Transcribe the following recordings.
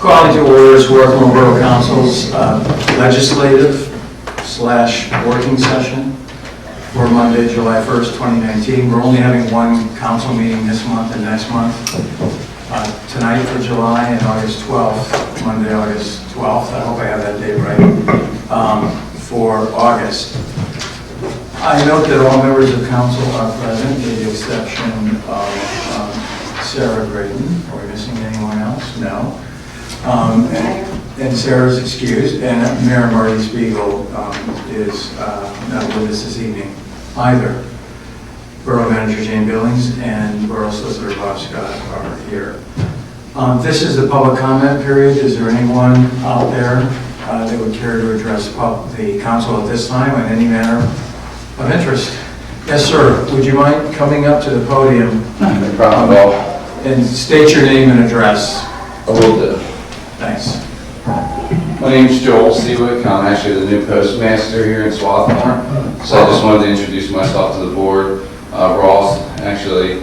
Calling to order Swarthmore Borough Council's legislative/working session for Monday, July 1st, 2019. We're only having one council meeting this month and next month. Tonight for July and August 12th, Monday, August 12th. I hope I have that date right. For August. I note that all members of council are present, with the exception of Sarah Graydon. Are we missing anyone else? No. And Sarah's excused, and Mayor Marty Spiegel is not with us this evening either. Borough Manager Jane Billings and Borough Solicitor Bob Scott are here. This is the public comment period. Is there anyone out there that would care to address the council at this time on any matter of interest? Yes, sir. Would you mind coming up to the podium? No problem at all. And state your name and address. I will do. Thanks. My name is Joel Seawick. I'm actually the new postmaster here in Swarthmore. So I just wanted to introduce myself to the board. Ross actually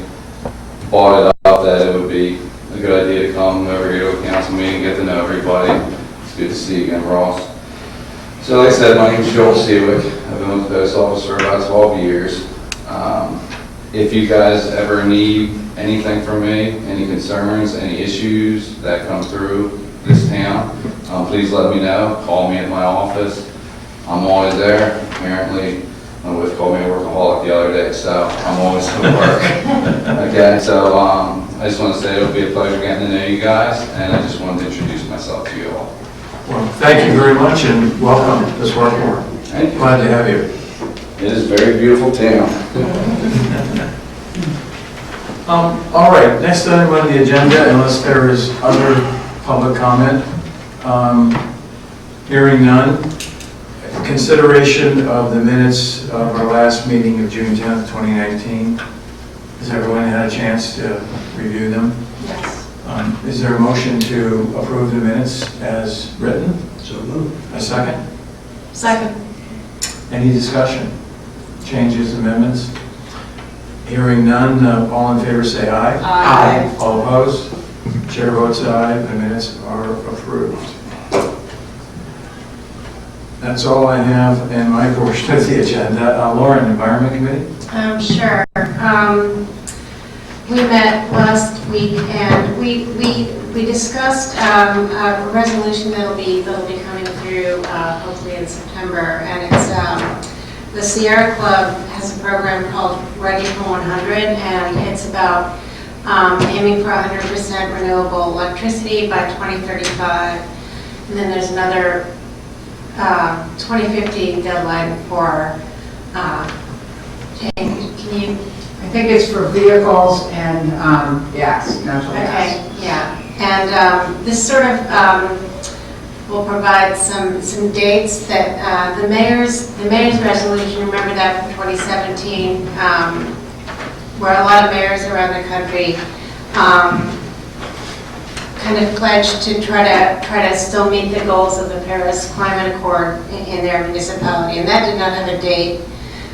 brought it up that it would be a good idea to come over here to a council meeting, get to know everybody. It's good to see you again, Ross. So like I said, my name is Joel Seawick. I've been with the post office for about 12 years. If you guys ever need anything from me, any concerns, any issues that come through this town, please let me know. Call me at my office. I'm always there. Apparently, my wife called me a workaholic the other day, so I'm always at work. Okay, so I just want to say it'll be a pleasure getting to know you guys, and I just wanted to introduce myself to you all. Well, thank you very much and welcome to Swarthmore. Glad to have you. It is a very beautiful town. All right, next item on the agenda, unless there is other public comment, hearing none. Consideration of the minutes of our last meeting of June 10th, 2019. Has everyone had a chance to review them? Yes. Is there a motion to approve the minutes as written? So moved. A second? Second. Any discussion? Changes, amendments? Hearing none, all in favor say aye. Aye. All opposed? Chair votes aye, the minutes are approved. That's all I have in my portion of the agenda. Lauren, Environment Committee? Sure. We met last week and we discussed a resolution that'll be coming through hopefully in September, and it's the Sierra Club has a program called Ready for 100, and it's about aiming for 100% renewable electricity by 2035, and then there's another 2050 deadline for can you? I think it's for vehicles and gas, natural gas. Okay, yeah, and this sort of will provide some dates that the mayor's resolution. Remember that from 2017, where a lot of mayors around the country kind of pledged to try to still meet the goals of the Paris Climate Accord in their municipality, and that did not have a date.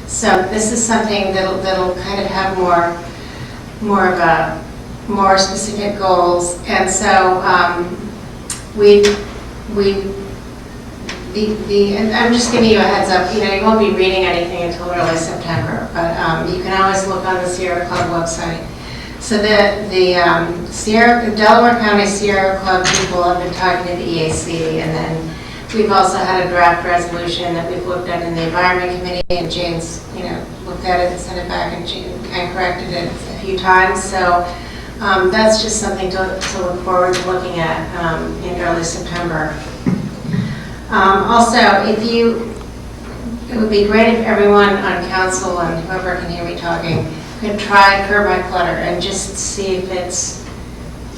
So this is something that'll kind of have more specific goals, and so and I'm just giving you a heads up. You won't be reading anything until early September, but you can always look on the Sierra Club website. So the Delaware County Sierra Club people have been talking to the EAC, and then we've also had a draft resolution that we've looked at in the Environment Committee, and Jane's looked at it and sent it back and corrected it a few times. So that's just something to look forward to looking at in early September. Also, it would be great if everyone on council and whoever can hear me talking could try Curb My Clutter and just see if it's.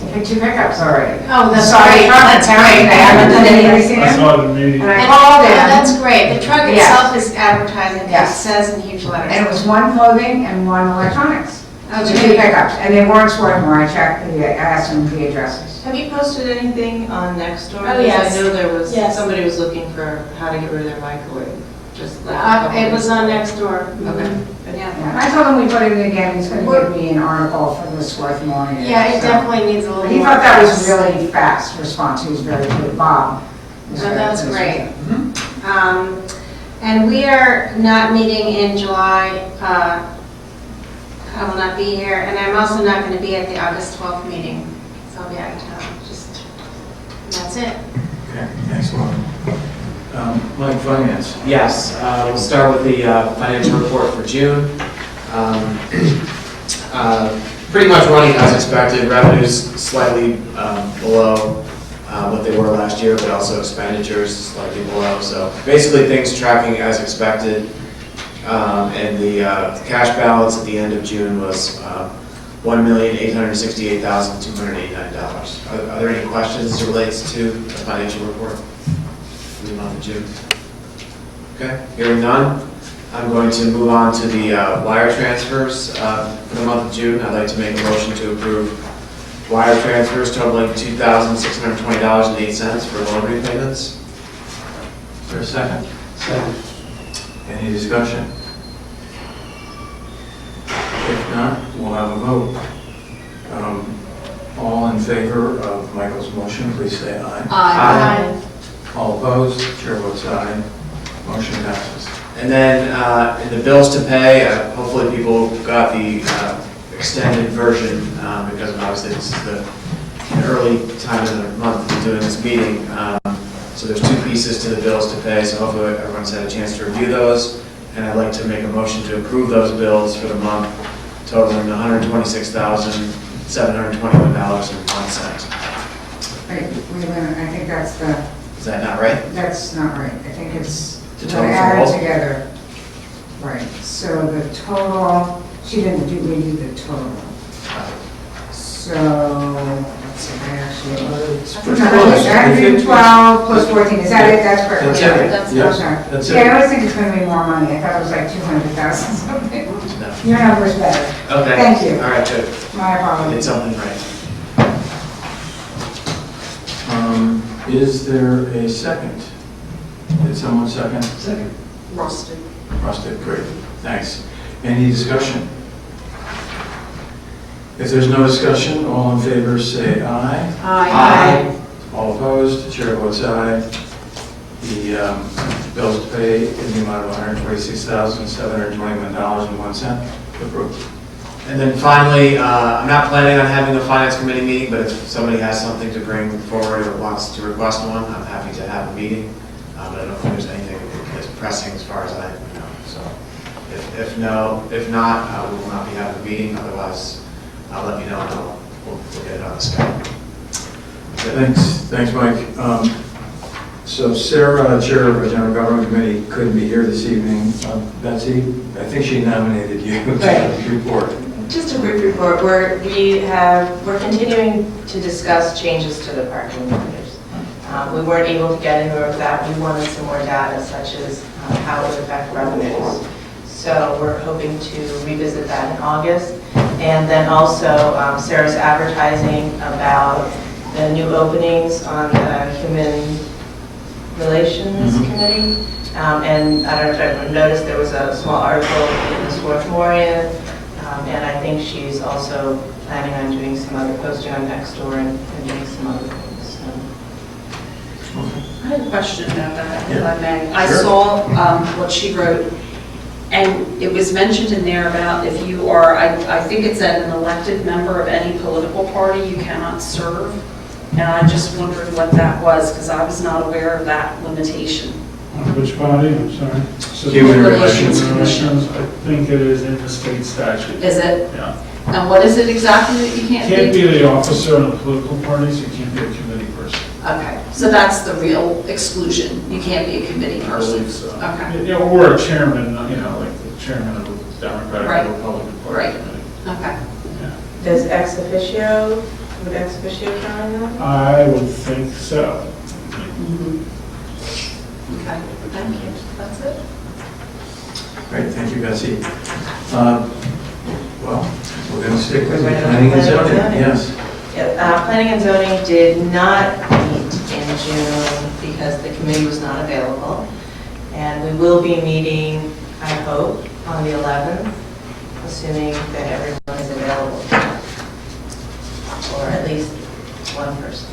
I took 2 pickups already. Oh, that's great. That's great. I haven't done anything. I saw it in the meeting. And I called in. That's great. The truck Yes. itself is advertising. It Yes. says in huge letters. And it was 1 clothing and 1 electronics. Oh, 2 great. pickups, and they weren't Swarthmore. I checked. I asked them the addresses. Have you posted anything on Nextdoor? Oh, yes. I know there was, Yes. somebody was looking for how to get rid of their microwave. Just It was on next door. Okay. Yeah. I told him we put it in again, he's gonna give me an article for the Swarthmore. Yeah, it definitely needs a little more. He thought that was really fast response, he was very good, Bob. was So very that's pleased with great. it. And we are not meeting in July. I will not be here, and I'm also not going to be at the August 12th meeting, so I'll be out of town. That's it. Okay, thanks, Lauren. Mike, finance. Yes, we'll start with the financial report for June. Pretty much running as expected, revenues slightly below what they were last year, but also expenditures slightly below. So basically things tracking as expected. And the cash balance at the end of June was $1,868,289. Are there any questions as it relates to the financial report for the month of June? Okay, hearing none, I'm going to move on to the wire transfers for the month of June. I'd like to make a motion to approve wire transfers totaling $2,620.08 for loan repayments. Is there a second? Second. Any discussion? If not, we'll have a vote. All in favor of Michael's motion, please say aye. Aye. All opposed, chair votes aye. Motion passes. And then in the bills to pay, hopefully people got the extended version because obviously this is the early time of the month to be doing this meeting. So there's two pieces to the bills to pay, so hopefully everyone's had a chance to review those. And I'd like to make a motion to approve those bills for the month totaling $126,721.01. Wait a minute, I think that's the, Is that not right? that's not right, I think it's, The we total for added both? together. Right, so the total, she didn't do, we do the total. So, let's see, I actually, It's pretty close. 112 plus 14, is that it? That's correct. That's Yeah, it. That's, Yeah, I'm sorry. that's Yeah, it. I always think it's gonna be more money, I thought it was like 200,000 something. No. Your number's better, Okay. Thank you. All right, good. my I did apologies. something right. Is there a second? Did someone second? Second. Rusted. Rusted, great, thanks. Any discussion? If there's no discussion, all in favor say aye. Aye. All opposed, chair votes aye. The bills to pay in the amount of $126,721.01 approved. And then finally, I'm not planning on having a finance committee meeting, but if somebody has something to bring forward or wants to request one, I'm happy to have a meeting. But I don't think there's anything that's pressing as far as I know. So if not, we will not be having a meeting. Otherwise, I'll let you know and we'll get it on the schedule. Thanks, Mike. So Sarah, Chair of the General Government Committee, couldn't be here this evening. Betsy, I think she nominated you to report. Just a brief report, we're continuing to discuss changes to the parking meters. We weren't able to get into that. We wanted some more data, such as how it would affect revenues. So we're hoping to revisit that in August. And then also, Sarah's advertising about the new openings on the Human Relations Committee. And I don't know if everyone noticed, there was a small article in the Swarthmore, and I think she's also planning on doing some other posting on Nextdoor and doing some other things. So. I had a question about that, if Yeah. I may. I Sure. saw what she wrote, and it was mentioned in there about if you are, I think it said an elected member of any political party, you cannot serve. And I just wondered what that was, because I was not aware of that limitation. Which body, I'm sorry? So Human Relations Human Commission. Relations, I think it is in the state statute. Is it? Yeah. And what is it exactly that you can't Can't be? be the officer in the political parties, you can't be a committee person. Okay, so that's the real exclusion. You can't be a committee I person. believe so. Okay. You know, or a chairman, like the chairman of the Democratic Right. or Republican Party Right. committee. Okay. Yeah. Does ex officio, would ex officio count in that? I would think so. Okay, thank you. That's it. Great, thank you, Betsy. Well, we're going to stick with We're the going to planning and planning and zoning. zoning. Yes. Yeah, Planning and Zoning did not meet in June because the committee was not available. And we will be meeting, I hope, on the 11th, assuming that everyone is available, or at least one person.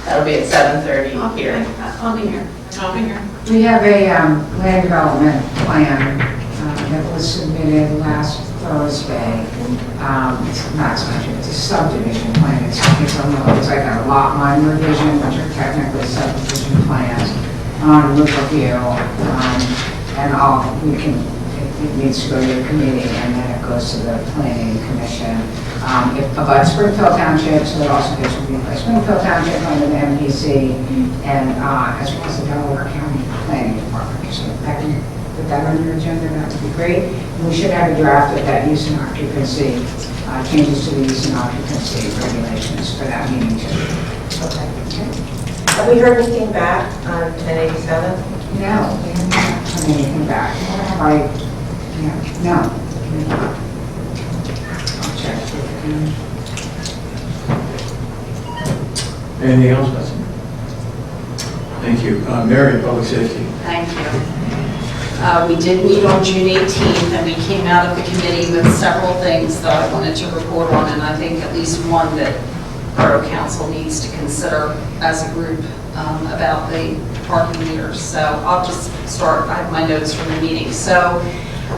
That'll be at 7:30 here. I'll be here. I'll be here. We have a land development plan that was submitted last Thursday. It's not so much, it's a subdivision plan. It's like a lot line revision, which are technically subdivision plans on review. It needs to go to the committee, and then it goes to the planning commission. About Springfield Township, so it also gets reviewed by Springfield Township under the MPC, and as well as the Delaware County Planning Department. So if I can put that on your agenda, that would be great. And we should have a draft of that use and occupancy, changes to the use and occupancy regulations for that meeting too. Okay. Have we heard anything back on 1087? No, we haven't heard anything back. No. I'll check. Anything else, Betsy? Thank you. Mary, Public Safety. Thank you. We did meet on June 18th, and we came out of the committee with several things that I wanted to report on, and I think at least one that Borough Council needs to consider as a group about the parking meters. So I'll just start, I have my notes from the meeting. So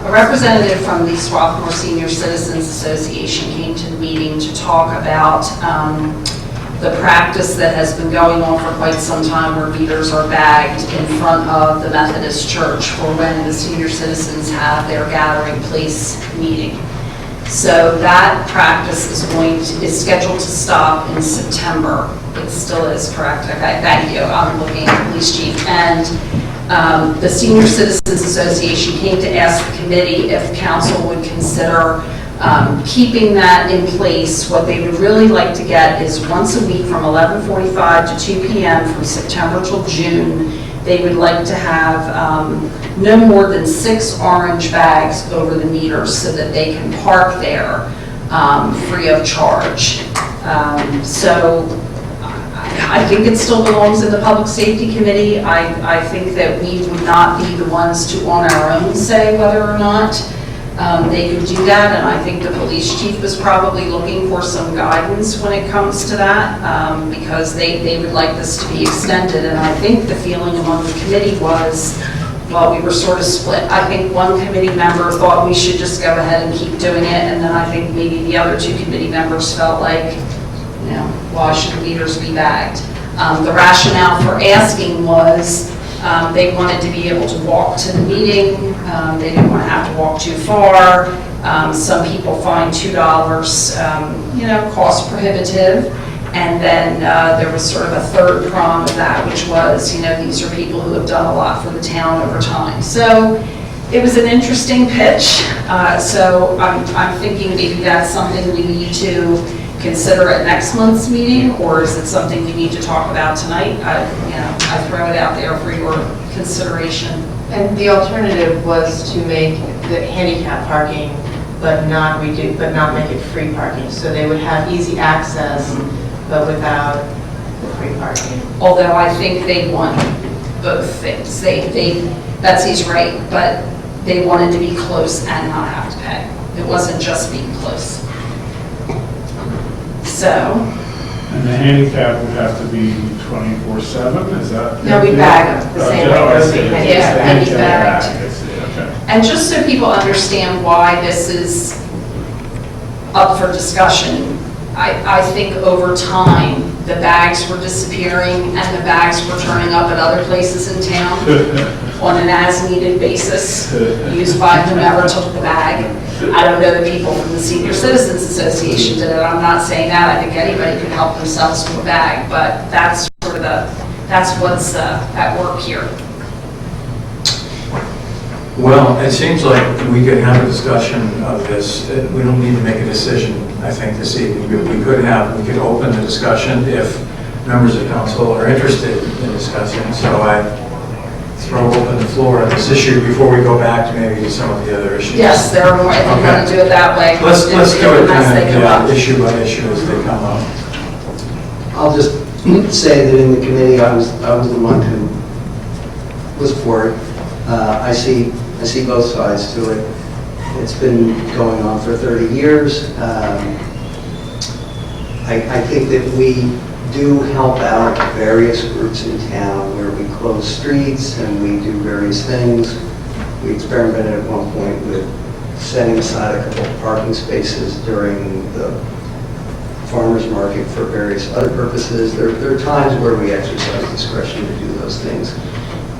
a representative from the Swarthmore Senior Citizens Association came to the meeting to talk about the practice that has been going on for quite some time where meters are bagged in front of the Methodist Church for when the senior citizens have their gathering place meeting. So that practice is scheduled to stop in September. It still is, correct? Okay, thank you. I'm looking at the police chief. And the Senior Citizens Association came to ask the committee if council would consider keeping that in place. What they would really like to get is once a week from 11:45 to 2 p.m. from September till June, they would like to have no more than 6 orange bags over the meters so that they can park there free of charge. So I think it still belongs in the Public Safety Committee. I think that we would not be the ones to on our own say whether or not they could do that, and I think the police chief was probably looking for some guidance when it comes to that, because they would like this to be extended, and I think the feeling among the committee was, well, we were sort of split. I think one committee member thought we should just go ahead and keep doing it, and then I think maybe the other 2 committee members felt like, you know, why should the meters be bagged? The rationale for asking was they wanted to be able to walk to the meeting. They didn't want to have to walk too far. Some people find $2, cost prohibitive. And then there was sort of a third prong of that, which was, these are people who have done a lot for the town over time. So it was an interesting pitch. So I'm thinking maybe that's something we need to consider at next month's meeting, or is it something we need to talk about tonight? I throw it out there for your consideration. And the alternative was to make the handicap parking, but not make it free parking. So they would have easy access, but without the free parking. Although I think they want both things. Betsy's right, but they wanted to be close and not have to pay. It wasn't just being close. So. And the handicap would have to be 24/7, is that? No, we bag them the same way I those see. big Yeah, handicap. bagged. I see, okay. And just so people understand why this is up for discussion, I think over time, the bags were disappearing and the bags were turning up at other places in town on an as-needed basis, used by whomever took the bag. I don't know the people from the Senior Citizens Association did it. I'm not saying that. I think anybody could help themselves to a bag, but that's sort of that's what's at work here. Well, it seems like we could have a discussion of this. We don't need to make a decision, I think, this evening. We could open the discussion if members of council are interested in discussing. So I throw open the floor on this issue before we go back to maybe some of the other issues. Yes, there are more. If you want to do it that way. Let's do it as they come up. issue by issue as they come up. I'll just say that in the committee, I was the one who was for it. I see both sides to it. It's been going on for 30 years. I think that we do help out various groups in town where we close streets and we do various things. We experimented at one point with setting aside a couple of parking spaces during the farmer's market for various other purposes. There are times where we exercise discretion to do those things.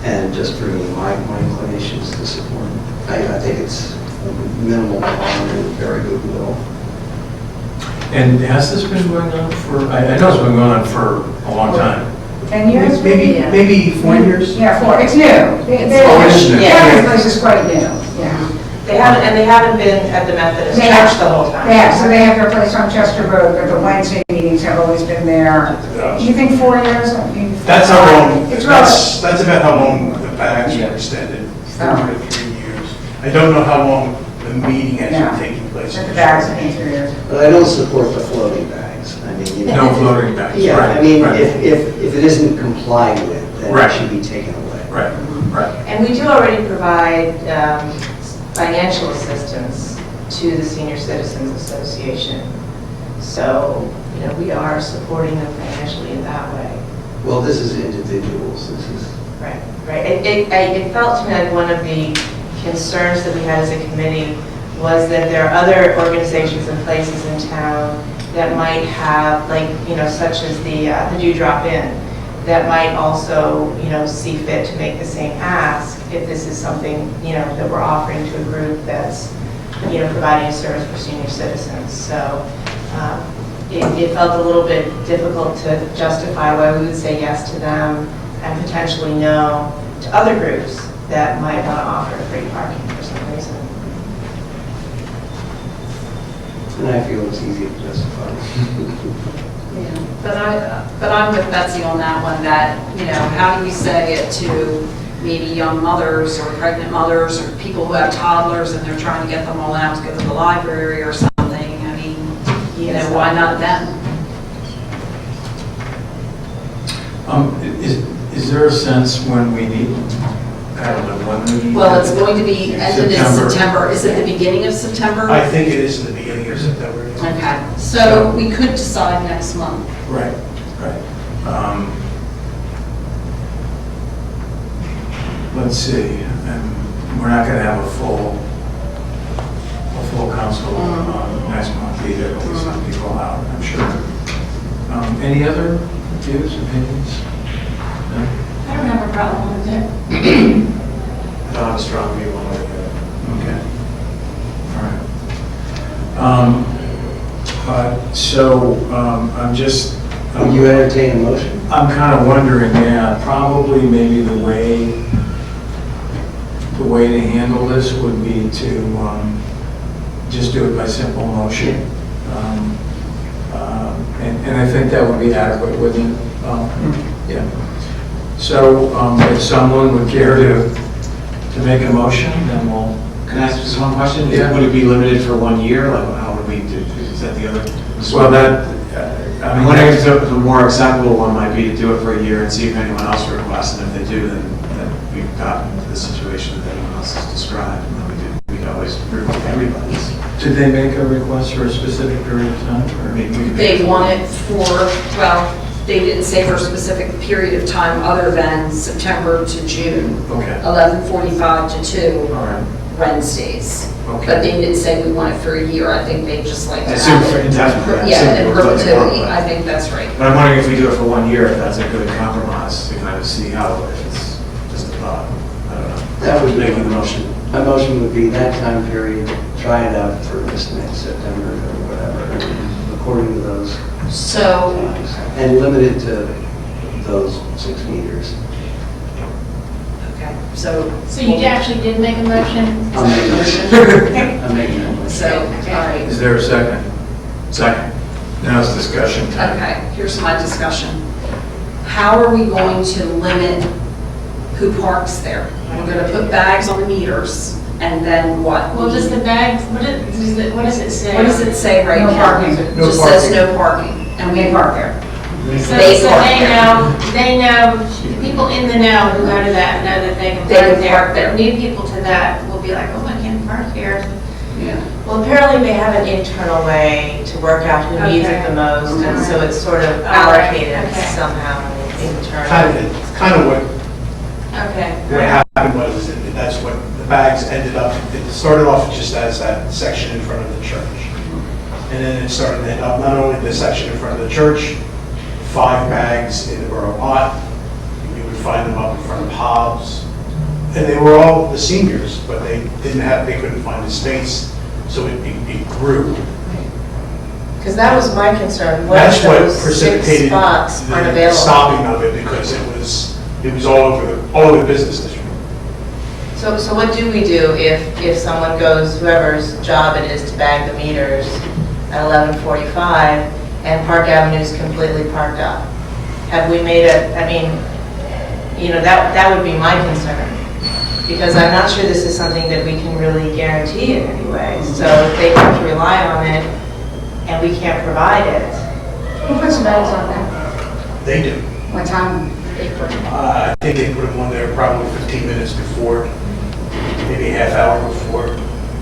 And just for me, my inclination is to support. I think it's minimal harm and very goodwill. And has this been going on for, I know it's been going on for a long time. 10 years? Maybe 4 years? Yeah, 4, it's new. Oh, it is new. Yeah, this place is quite new, yeah. They haven't been at the Methodist They have- Church the whole time. Yeah, so they have their place on Chester Road, but the Wednesday meetings have always been there. Do you think 4 years? I mean, That's how long, It's that's about how long the bags are extended, 4 to 3 years. I don't know how long the meeting has Yeah. been taking place. At the bags, I think 3 years. But I don't support the floating bags. I mean, you know. No floating bags. Yeah, Right, I mean, right. if it isn't complied with, then Right. it should be taken away. Right, right. And we do already provide financial assistance to the Senior Citizens Association. So, we are supporting them financially in that way. Well, this is individuals, this is, Right, right. It felt to me like one of the concerns that we had as a committee was that there are other organizations and places in town that might have, like, such as the Dewdrop Inn, that might also, see fit to make the same ask if this is something, that we're offering to a group that's, providing a service for senior citizens. So it felt a little bit difficult to justify why we would say yes to them and potentially no to other groups that might want to offer free parking for some reason. and I feel it's easy to justify. But I'm with Betsy on that one, that, how do you say it to maybe young mothers or pregnant mothers or people who have toddlers and they're trying to get them all out to go to the library or something? I mean, why not them? Is there a sense when we need, I don't know, when we need? Well, it's going to be ended in September. Is it the beginning of September? I think it is in the beginning of September. Okay, so we could decide next month. Right, right. Let's see, we're not going to have a full council next month either, with some people out, I'm sure. Any other views, opinions? No? I don't have a problem with it. I don't have a strong view one way or the other. Okay. All right. I'm just... Would you entertain a motion? I'm kind of wondering, yeah, probably maybe the way to handle this would be to just do it by simple motion. And I think that would be adequate, wouldn't it? Yeah. So if someone would care to make a motion, then we'll... Can I ask just one question? Yeah. Would it be limited for 1 year? Like, how would we do, is that the other? Well, that, I'm wondering if the more acceptable one might be to do it for a year and see if anyone else requests, and if they do, then we've gotten into the situation that anyone else has described, and then we could always approve everybody's. did they make a request for a specific period of time? Or Maybe we could They want it for, well, they didn't say for a specific period of time other than September to June, Okay, 11:45 to 2 all right, Wednesdays. But okay. they didn't say we want it for a year. I think they just like I to assume have for it. indefinitely. I Yeah, assume in we're looking for perpetuity. one. I think that's right. But I'm wondering if we do it for 1 year, if that's a good compromise to kind of see how, if it's just a thought. I don't know. That would be Making the motion. My motion would be that time period, try it out for this next September or whatever, according to those So, times, and limit it to those 6 meters. okay, so. So you actually did make a motion? I'm making I'm making that motion. So, all right. Is there a second? Second. Now it's discussion time. Okay, here's my discussion. How are we going to limit who parks there? We're going to put bags on the meters, and then what? Well, just the bags, what does it say? What does it say right No now? parking. It just says no parking. And we park there. So They so park they know, people in the know who go to that know that they can They can park there. park there. But new people to that will be like, oh, I can't park here. Yeah. Well, apparently they have an internal way to work out who needs it the most, and so it's sort of allocated Okay. somehow internally. Kind of what Okay. happened was, that that's what the bags ended up, it started off just as that section in front of the church. And then it started to end up not only the section in front of the church, 5 bags in the borough lot, you would find them up in front of Hobbs. And they were all the seniors, but they couldn't find the space, so it grew. Because that was my concern, what That's if what those 6 precipitated spots aren't the available? stopping of it, because it was all over the business district. So what do we do if someone goes, whoever's job it is to bag the meters at 11:45 and Park Avenue is completely parked up? Have we made I mean, you know, that would be my concern. Because I'm not sure this is something that we can really guarantee in any way. So if they have to rely on it and we can't provide it. Who puts the bags on there? They do. What time they put them? I think they put them on there probably 15 minutes before, maybe a half hour before.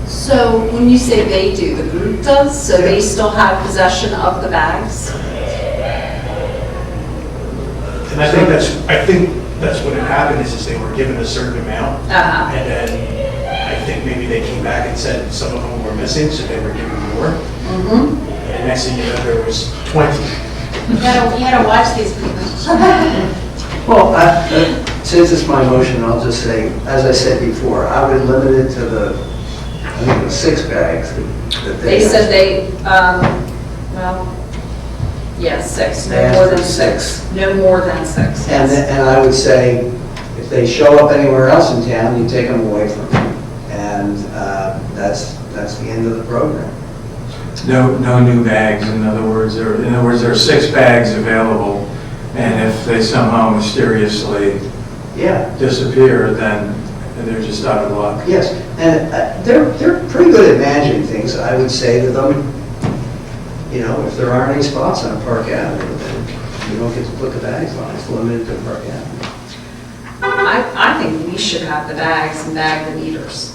So when you say they do, the group does, so they still have possession of the bags? And I think that's what had happened is they were given a certain amount. Uh-huh. And then I think maybe they came back and said some of them were missing, so they were given more. Mm-hmm. And next thing you know, there was 20. You gotta watch these people. Well, since it's my motion, I'll just say, as I said before, I would limit it to I think the 6 bags that They said they, well, yeah, 6, They no asked more for than 6. No more than 6, And, yes. and I would say, if they show up anywhere else in town, you take them away from them. And that's the end of the program. No new bags, in other words, there are 6 bags available, and if they somehow mysteriously Yeah, disappear, then they're just out of luck. yes. And they're pretty good at managing things. I would say to them, you know, if there aren't any spots on Park Avenue, then you don't get to put the bags on. It's limited to Park Avenue. I think we should have the bags and bag the meters.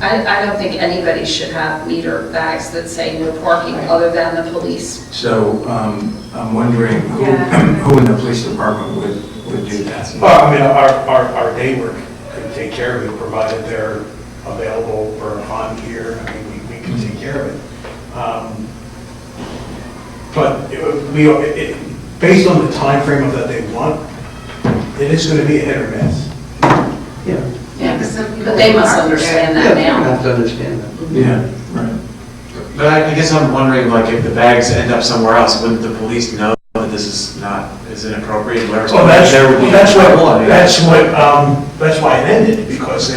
I don't think anybody should have meter bags that say no parking other than the police. So I'm wondering who in the police department would do that? Well, I mean, our day work could take care of it, provided they're available or on here. I mean, we can take care of it. But based on the time frame of that they want, it is going to be a hit or miss. Yeah. Yeah, but they must understand Yeah, that you now. have to understand that. Yeah, right. But I guess I'm wondering, like, if the bags end up somewhere else, wouldn't the police know that this is inappropriate? Whoever's Oh, that's what why it ended, because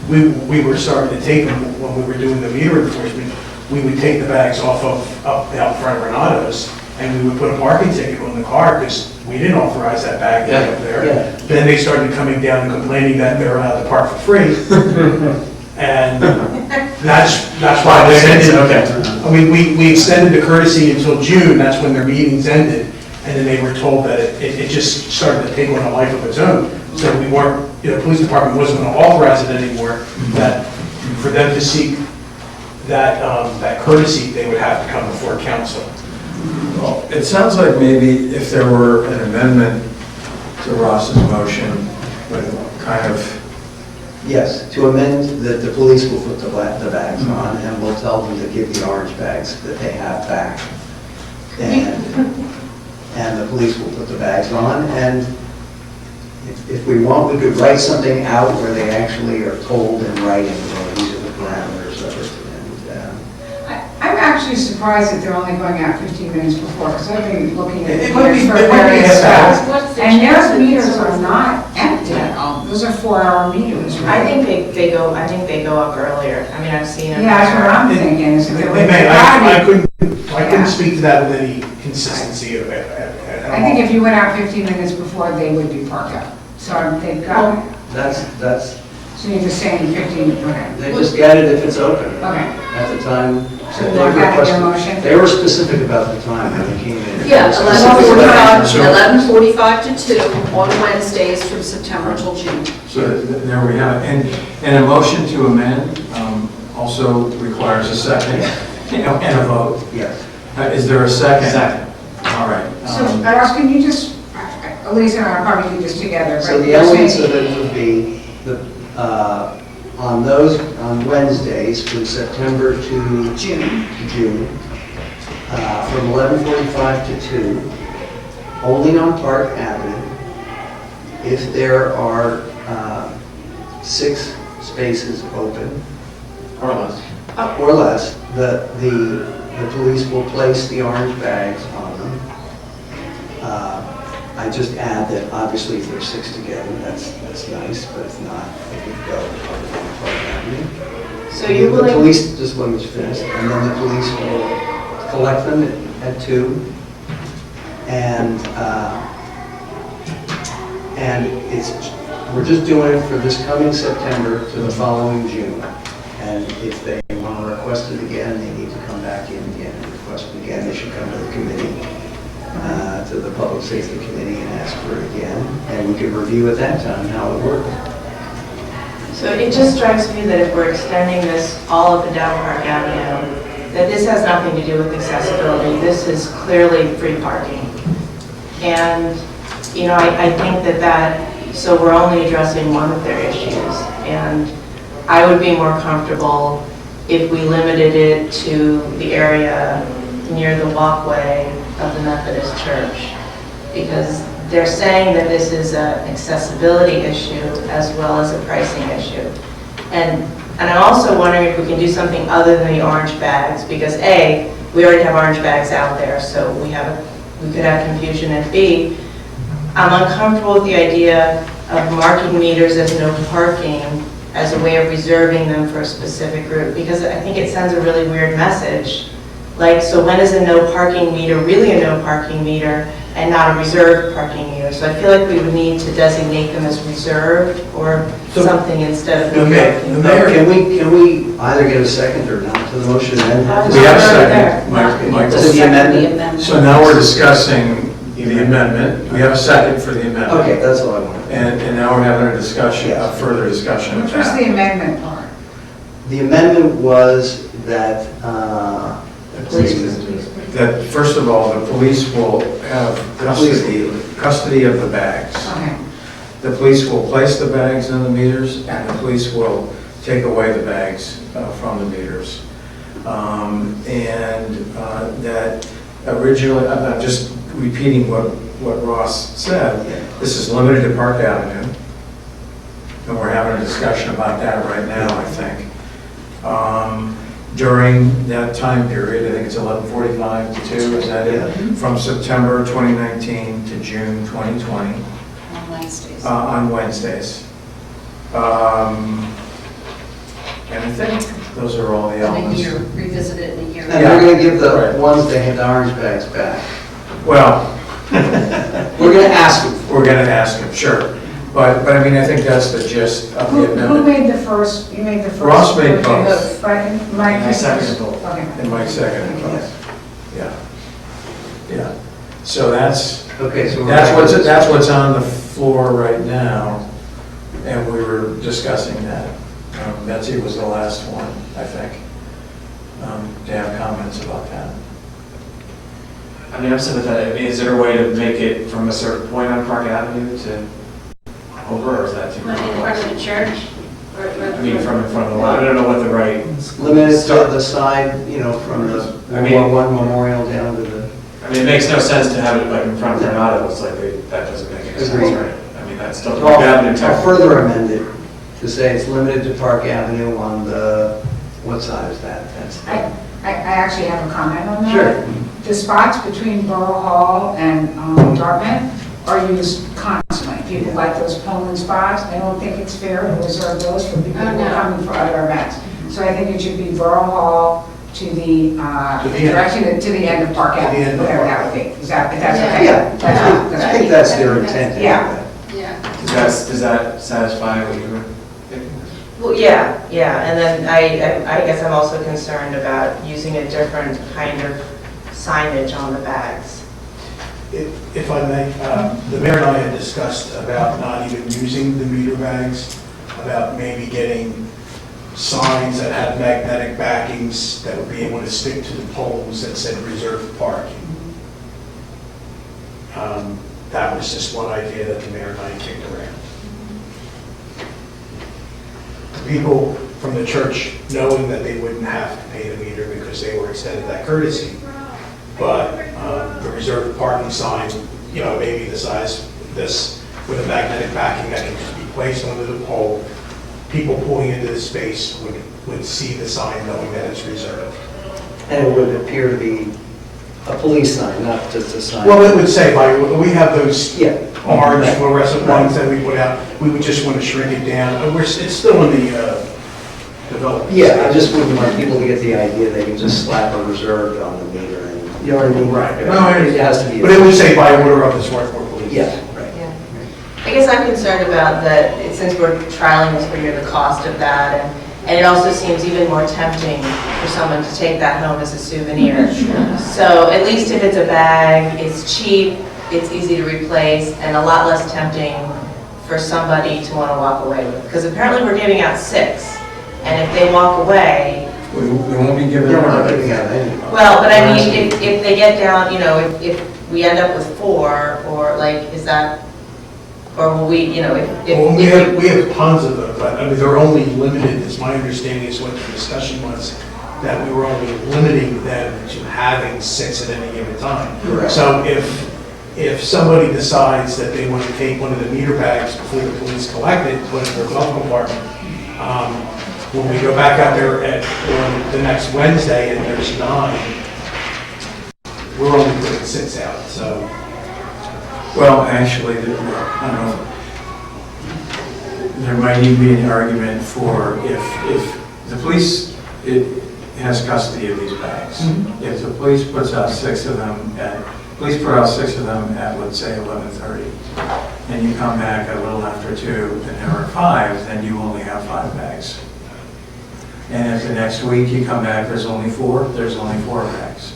we were starting to take them, when we were doing the meter enforcement, we would take the bags off of, up out front of Renato's, and we would put a parking ticket on the car, because we didn't authorize that bag to be up there. Yeah. Then they started coming down and complaining that they're allowed to park for free. And that's why they ended. Okay. I mean, we extended the courtesy until June, that's when their meetings ended, and then they were told that it just started to take on a life of its own. So we weren't, the police department wasn't going to authorize it anymore, that for them to seek that courtesy, they would have to come before council. Well, it sounds like maybe if there were an amendment to Ross's motion, with kind of, Yes, to amend that the police will put the bags on, and we'll tell them to give the orange bags that they have back. And the police will put the bags on, and if we want, we could write something out where they actually are told in writing, well, these are the parameters of it. I'm actually surprised that they're only going out 15 minutes before, because I've been looking at It it would be- for it would be various half stuff. What's the And chance their that meters it's are over? not empty at all. Those are 4-hour meters, I right? think they go up earlier. I mean, I've seen them. Yeah, that's what I'm thinking, is that They they're may, I probably- couldn't speak to that with any consistency of it. I think if you went out 15 minutes before, they would be parked up. So they've got, That's So you're just saying 15, okay. They just get it if it's open. Okay. At the time So that you they want that in your requested. motion? They were specific about the time when they came in. Yeah, They were 11:45 specific. to 2 on Wednesdays from September till June. So there we have it. And a motion to amend also requires a second, and a vote. Yes. Is there a second? Second. All right. So, Ross, can you just, Elisa and I will probably do this together. So but the you're elements saying- of it would be, on Wednesdays from September to June, from 11:45 to 2, only on Park Avenue. If there are 6 spaces open Or less. or less, the police will place the orange bags on them. I just add that obviously if there's 6 together, that's nice, but if not, it would go on Park Avenue. So you're The willing, police, just let me finish, and then the police will collect them at 2, and we're just doing it for this coming September to the following June. And if they want to request it again, they need to come back in again and request it again. They should come to the committee, to the Public Safety Committee and ask for it again, and we can review at that time how it works. so it just strikes me that if we're extending this all up and down Park Avenue, that this has nothing to do with accessibility. This is clearly free parking. And, you know, I think so we're only addressing one of their issues. And I would be more comfortable if we limited it to the area near the walkway of the Methodist Church. Because they're saying that this is an accessibility issue as well as a pricing issue. And I'm also wondering if we can do something other than the orange bags, because A, we already have orange bags out there, so we could have confusion, and B, I'm uncomfortable with the idea of marking meters as no parking as a way of reserving them for a specific route, because I think it sends a really weird message. Like, so when is a no parking meter really a no parking meter and not a reserved parking meter? So I feel like we would need to designate them as reserved or something instead of no parking. The mayor- Can we either get a second or not to the motion and then? We have a There. second. Michael. To the amendment? So now we're discussing the amendment. We have a second for the amendment. Okay, that's all I wanted. And now we're having a discussion, a further discussion of Which was that. the amendment part? The amendment was that, That, first of all, the police will have custody of the bags. Okay. The police will place the bags in the meters, and the police will take away the bags from the meters. That originally, I'm just repeating what Ross said, this is limited to Park Avenue, and we're having a discussion about that right now, I think. During that time period, I think it's 11:45 to 2, is that it? From September 2019 to June 2020. On Wednesdays. On Wednesdays. And I think those are all the In a elements. year, revisit it in a year. and we're going to give the Right. ones that had the orange bags back. Well, We're going to ask them. we're going to ask him, sure. But I mean, I think that's the gist of the Who amendment. made the first, you made the first? Ross made version? both. Right, Mike? I seconded both. Okay. And Mike seconded both. Yeah. Yeah. So that's Okay, so. that's what's on the floor right now, and we were discussing that. Betsy was the last one, I think, to have comments about that. I mean, I'm sympathetic. I mean, is there a way to make it from a certain point on Park Avenue to over, or is that too much? In front of the church? I mean, from in front of the line, I don't know what the right, Limited to the side, from the I mean- World War I Memorial down to the. I mean, it makes no sense to have it like in front of Granada. It's like, that doesn't make any sense, Agreed. right? I mean, that's still Park Avenue I'll technically. further amend it to say it's limited to Park Avenue on the, what side is that? That's I actually have a comment on that. Sure. The spots between Borough Hall and Dartmouth are used constantly. People like those Pullman spots. I don't think it's fair to reserve those for people who are coming for other events. So I think it should be Borough Hall to the, direction to the end of Park the Avenue, end of whatever Park. that would be. Is that, if that's okay? Yeah, That's I think that's their intent. Yeah. Yeah. Does that satisfy what you were thinking? Well, yeah, and then I guess I'm also concerned about using a different kind of signage on the bags. If I may, the mayor and I had discussed about not even using the meter bags, about maybe getting signs that have magnetic backings that would be able to stick to the poles that said reserved parking. That was just one idea that the mayor and I kicked around. People from the church, knowing that they wouldn't have to pay the meter because they were extended that courtesy, but the reserved parking sign, maybe the size of this with a magnetic backing that can just be placed under the pole, people pulling into the space would see the sign knowing that it's reserved. And it would appear to be a police sign, not just a sign. Well, it would say, we have those Yeah. orange fluorescent ones that we put out, we would just want to shrink it down. It's still in the development. Yeah, I just wouldn't want people to get the idea they can just slap a reserved on the meter and, you know what I mean? Right. No, it has to be. But it would say by order of the Swarthmore Police. Yeah, right. Yeah. I guess I'm concerned about that, since we're trialing this for you, the cost of that, and it also seems even more tempting for someone to take that home as a souvenir. So at least if it's a bag, it's cheap, it's easy to replace, and a lot less tempting for somebody to want to walk away with. Because apparently we're giving out 6, and if they walk away, We won't be giving They're them not giving out any. well, but I mean, if they get down, if we end up with 4, or like, is that, or will we, Well, if we have tons of them, but I mean, they're only limited, as my understanding is what the discussion was, that we were only limiting them to having 6 at any given time. Correct. So if somebody decides that they want to take one of the meter bags before the police collect it, put it in their glove compartment, when we go back out there on the next Wednesday and there's 9, we're only putting 6 out, so. Well, actually, I don't know, there might even be an argument for if the police has custody of these bags. If the police puts out 6 of them police put out 6 of them at, let's say, 11:30, and you come back a little after 2 and there are 5, then you only have 5 bags. And if the next week you come back, there's only 4, there's only 4 bags.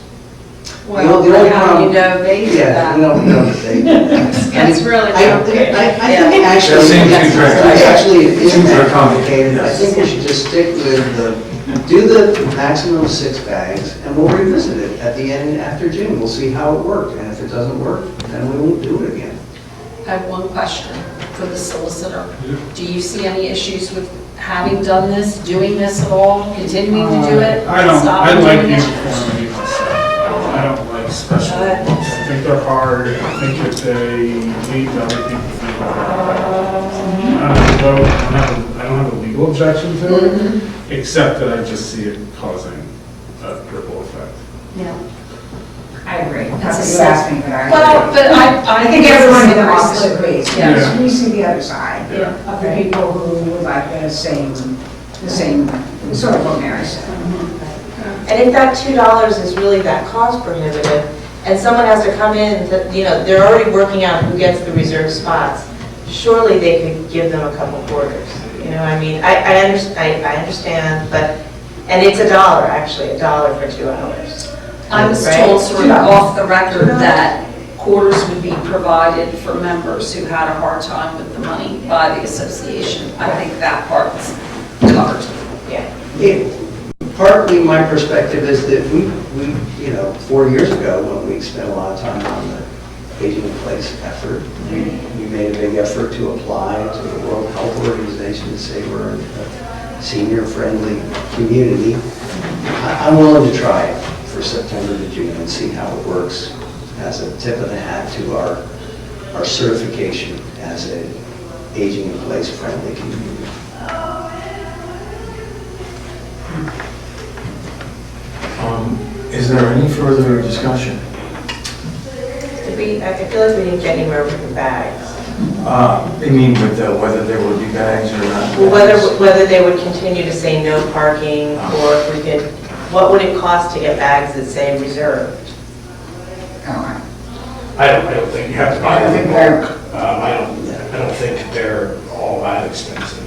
Well, The only how do you problem- know they did Yeah, that? we don't know that they. That's really I complicated. think actually, Same two tracks. actually, it is Two that are complicated. I yes. think we should just stick with do the maximum 6 bags, and we'll revisit it at the end after June. We'll see how it worked, and if it doesn't work, then we won't do it again. I have one question for the solicitor. Do you see any issues with having done this, doing this at all, continuing to do it? I don't, stop I like doing it? uniformity myself. I don't like special ones. I think they're hard. I think if they make other people feel I don't have a legal objection to it, except that I just see it causing a ripple effect. Yeah. I agree. That's You asked me, but I Well, agree. but I I think everyone in the it's office slippery. agrees. Yeah. Yes, we see the other side Yeah. of the people who would like the same, sort of what Mary said. And if that $2 is really that cost prohibitive, and someone has to come in, they're already working out who gets the reserved spots, surely they could give them a couple quarters. I mean, I understand, but, and it's $1, actually, $1 for 2 hours. I was Right? told sort of off the record that quarters would be provided for members who had a hard time with the money by the association. I think that part's covered. Yeah. Partly my perspective is that we 4 years ago, when we spent a lot of time on the aging in place effort, we made a big effort to apply to the World Health Organization to say we're a senior-friendly community. I'm willing to try it for September to June and see how it works as a tip of the hat to our certification as a aging in place friendly community. Is there any further discussion? I feel like we didn't get anywhere with the bags. You mean with whether there would be bags or not? Well, whether they would continue to say no parking, or if we could, what would it cost to get bags that say reserved? Oh, I don't think you have to buy them in bulk. I don't think they're all that expensive.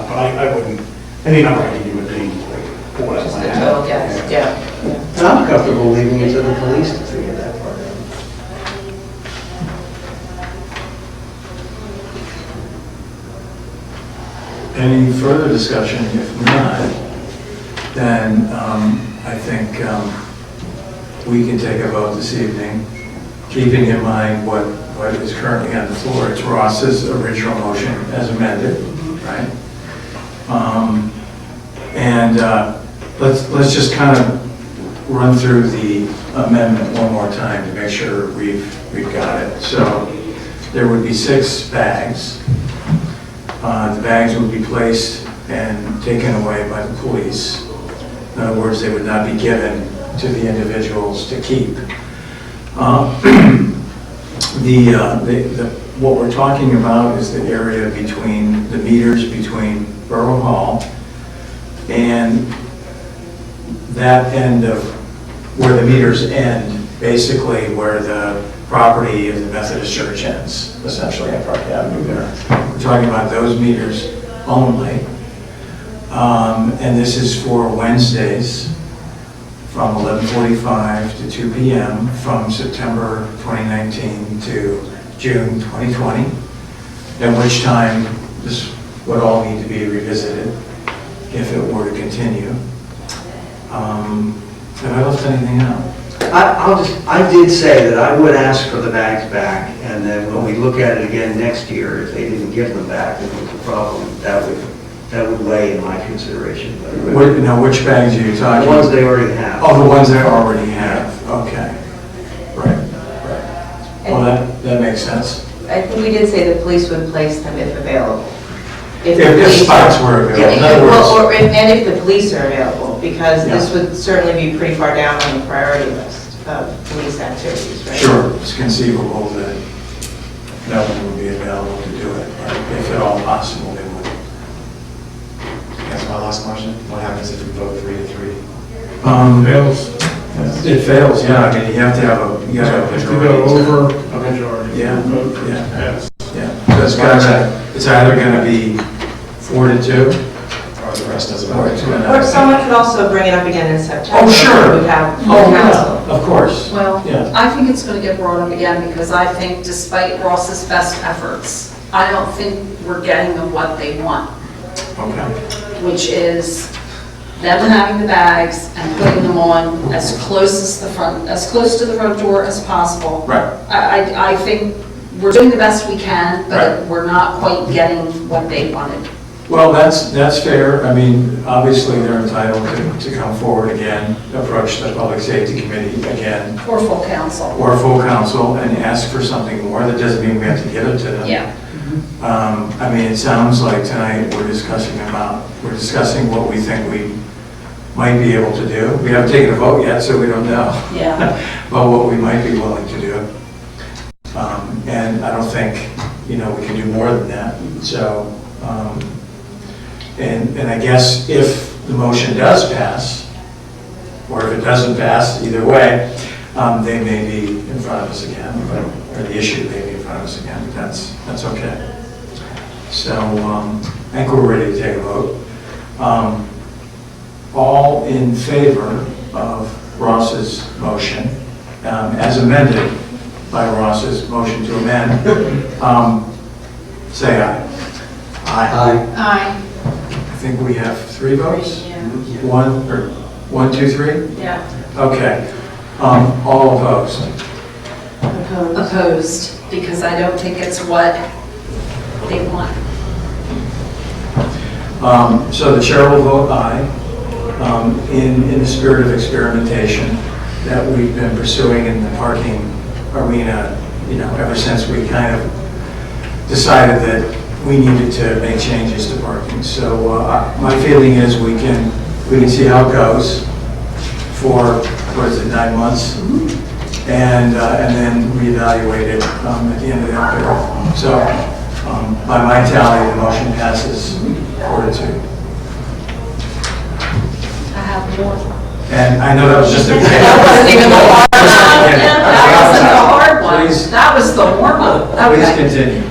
but I wouldn't, any number I give you would be for what I Just a plan. total guess, yeah. And I'm comfortable leaving it to the police to figure that part out. Any further discussion? If not, then I think we can take a vote this evening, keeping in mind what is currently on the floor. It's Ross's original motion as amended, right? And let's just kind of run through the amendment one more time to make sure we've got it. So there would be 6 bags. The bags would be placed and taken away by the police. In other words, they would not be given to the individuals to keep. What we're talking about is the area between the meters between Borough Hall and that end of where the meters end, basically where the property of the Methodist Church ends, essentially at Park Avenue there. We're talking about those meters only. And this is for Wednesdays from 11:45 to 2 p.m. from September 2019 to June 2020, at which time this would all need to be revisited if it were to continue. Have I left anything out? I did say that I would ask for the bags back, and then when we look at it again next year, if they didn't give them back, and there was a problem, that would weigh in my consideration. Now, which bags are you The talking? ones they already have. Oh, the ones they already have, okay. Right. Well, that makes sense. I think we did say the police would place them if available. If spots were available, in other Well, words. and if the police are available, because this Yeah. would certainly be pretty far down on the priority list of police activities, right? Sure, it's conceivable that no one would be available to do it, but if at all possible, they would. That's my last question. What happens if we vote 3-3? Fails. It fails, yeah, I mean, you have to have a If you go majority. over a majority. Yeah, Vote yeah. pass. Yeah, so it's either gonna be 4-2, Or the rest doesn't or matter? it's Or gonna. someone could also bring it up again in September. Oh, sure. We have Oh, council. yeah, of course. Well, Yeah. I think it's going to get brought up again because I think despite Ross's best efforts, I don't think we're getting them what they want, Okay. which is them having the bags and putting them on as close to the front door as possible. Right. I think we're doing the best we can, Right. but we're not quite getting what they wanted. Well, that's fair. I mean, obviously, they're entitled to come forward again, approach the Public Safety Committee again, Or full council. or full council, and ask for something more. That doesn't mean we have to give it to them. Yeah. I mean, it sounds like tonight we're discussing what we think we might be able to do. We haven't taken a vote yet, so we don't know. Yeah. But what we might be willing to do. And I don't think, we can do more than that. So, and I guess if the motion does pass, or if it doesn't pass, either way, they may be in front of us again, or the issue may be in front of us again, but that's okay. So, I think we're ready to take a vote. All in favor of Ross's motion, as amended by Ross's motion to amend, say aye. Aye. Aye. I think we have 3 votes? Yeah. 1, 2, 3? Yeah. Okay. All opposed? Opposed, because I don't think it's what they want. So the chair will vote aye, in the spirit of experimentation that we've been pursuing in the parking arena, ever since we kind of decided that we needed to make changes to parking. So my feeling is we can see how it goes for, 9 months? And then reevaluate it at the end of that period. So by my tally, the motion passes 4-2. I have more. And I know that was just a. That wasn't even the hard one. That wasn't the hard one. Please. That was the warm-up. Please Okay. continue.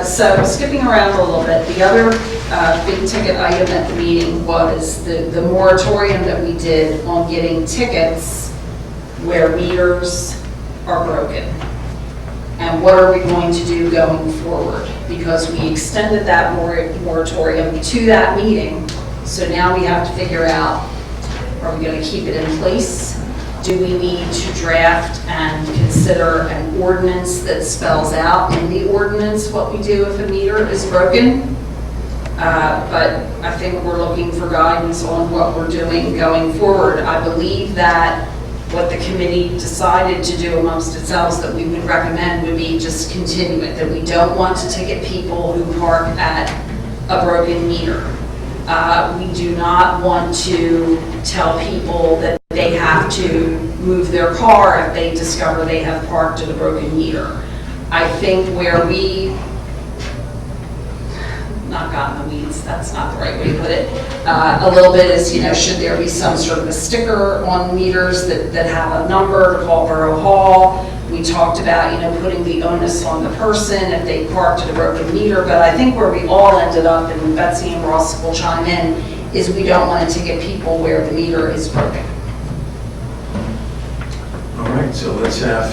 So skipping around a little bit, the other big ticket item at the meeting was the moratorium that we did on getting tickets where meters are broken. And what are we going to do going forward? Because we extended that moratorium to that meeting, so now we have to figure out, are we going to keep it in place? Do we need to draft and consider an ordinance that spells out in the ordinance what we do if a meter is broken? But I think we're looking for guidance on what we're doing going forward. I believe that what the committee decided to do amongst itself that we would recommend would be just continue it, that we don't want to ticket people who park at a broken meter. We do not want to tell people that they have to move their car if they discover they have parked at a broken meter. I think where we not got in the weeds, that's not the right way to put it, a little bit is, should there be some sort of a sticker on meters that have a number to call Borough Hall? We talked about, putting the onus on the person if they parked at a broken meter, but I think where we all ended up, and Betsy and Ross will chime in, is we don't want to ticket people where the meter is broken. All right, so let's have,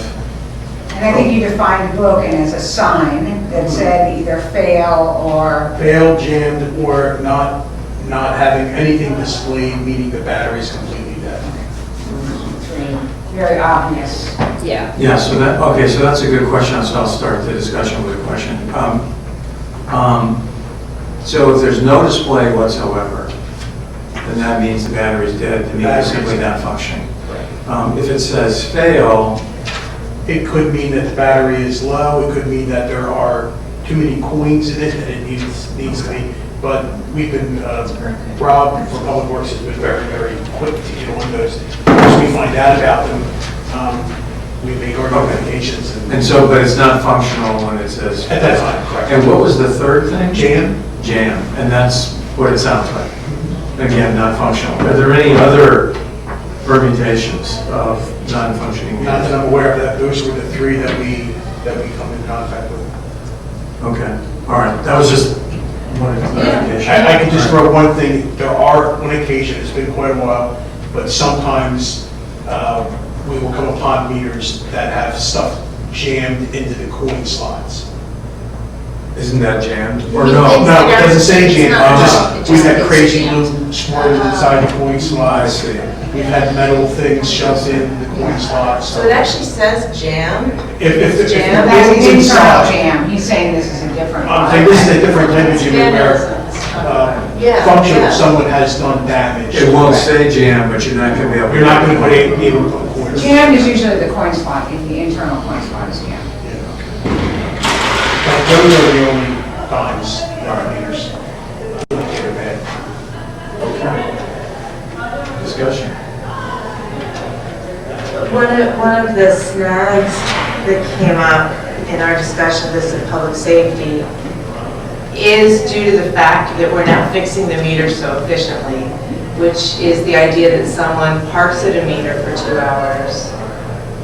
And I think you defined broken as a sign that said either fail or, Failed, jammed, or not having anything displayed, meaning the battery's completely dead. very obvious. Yeah. yeah, so that's a good question, so I'll start the discussion with a question. So if there's no display whatsoever, then that means the battery's dead, the meter's simply not functioning. If it says fail, It could mean that the battery is low, it could mean that there are too many coins in it and it needs to be, but we've been, Rob from Public Works has been very, very quick to get on those. Once we find out about them, we make our notifications. and so, but it's not functional when it says. At that time, correct. And what was the third thing? Jam? Jam, and that's what it sounds like. Again, not functional. Are there any other permutations of non-functioning Not meters? that I'm aware of that, those were the three that we come in contact with. Okay, all right, that was just one clarification. I can just throw one thing, there are, on occasion, it's been quite a while, but sometimes we will come upon meters that have stuff jammed into the coin slots. Isn't that jammed? Or It's- no? No, it doesn't say It's jammed, not- just, it we've just had means crazy jammed. little squirrels inside the coin I slots. see. We've had metal things shoved in the coin slots. So it actually says jam. If the Jam. That's an it's internal inside, jam. He's saying this is a different I'm one. saying this is a different image where Yeah, functional, yeah. someone has done damage. It won't say jam, but you're not going to be able to. You're not going to be able to put coins. Jam is usually the coin slot, if the internal coin slot is jammed. But those are the only times that our meters get bad. Okay. Discussion. One of the snags that came up in our discussion of this in public safety is due to the fact that we're now fixing the meter so efficiently, which is the idea that someone parks at a meter for 2 hours,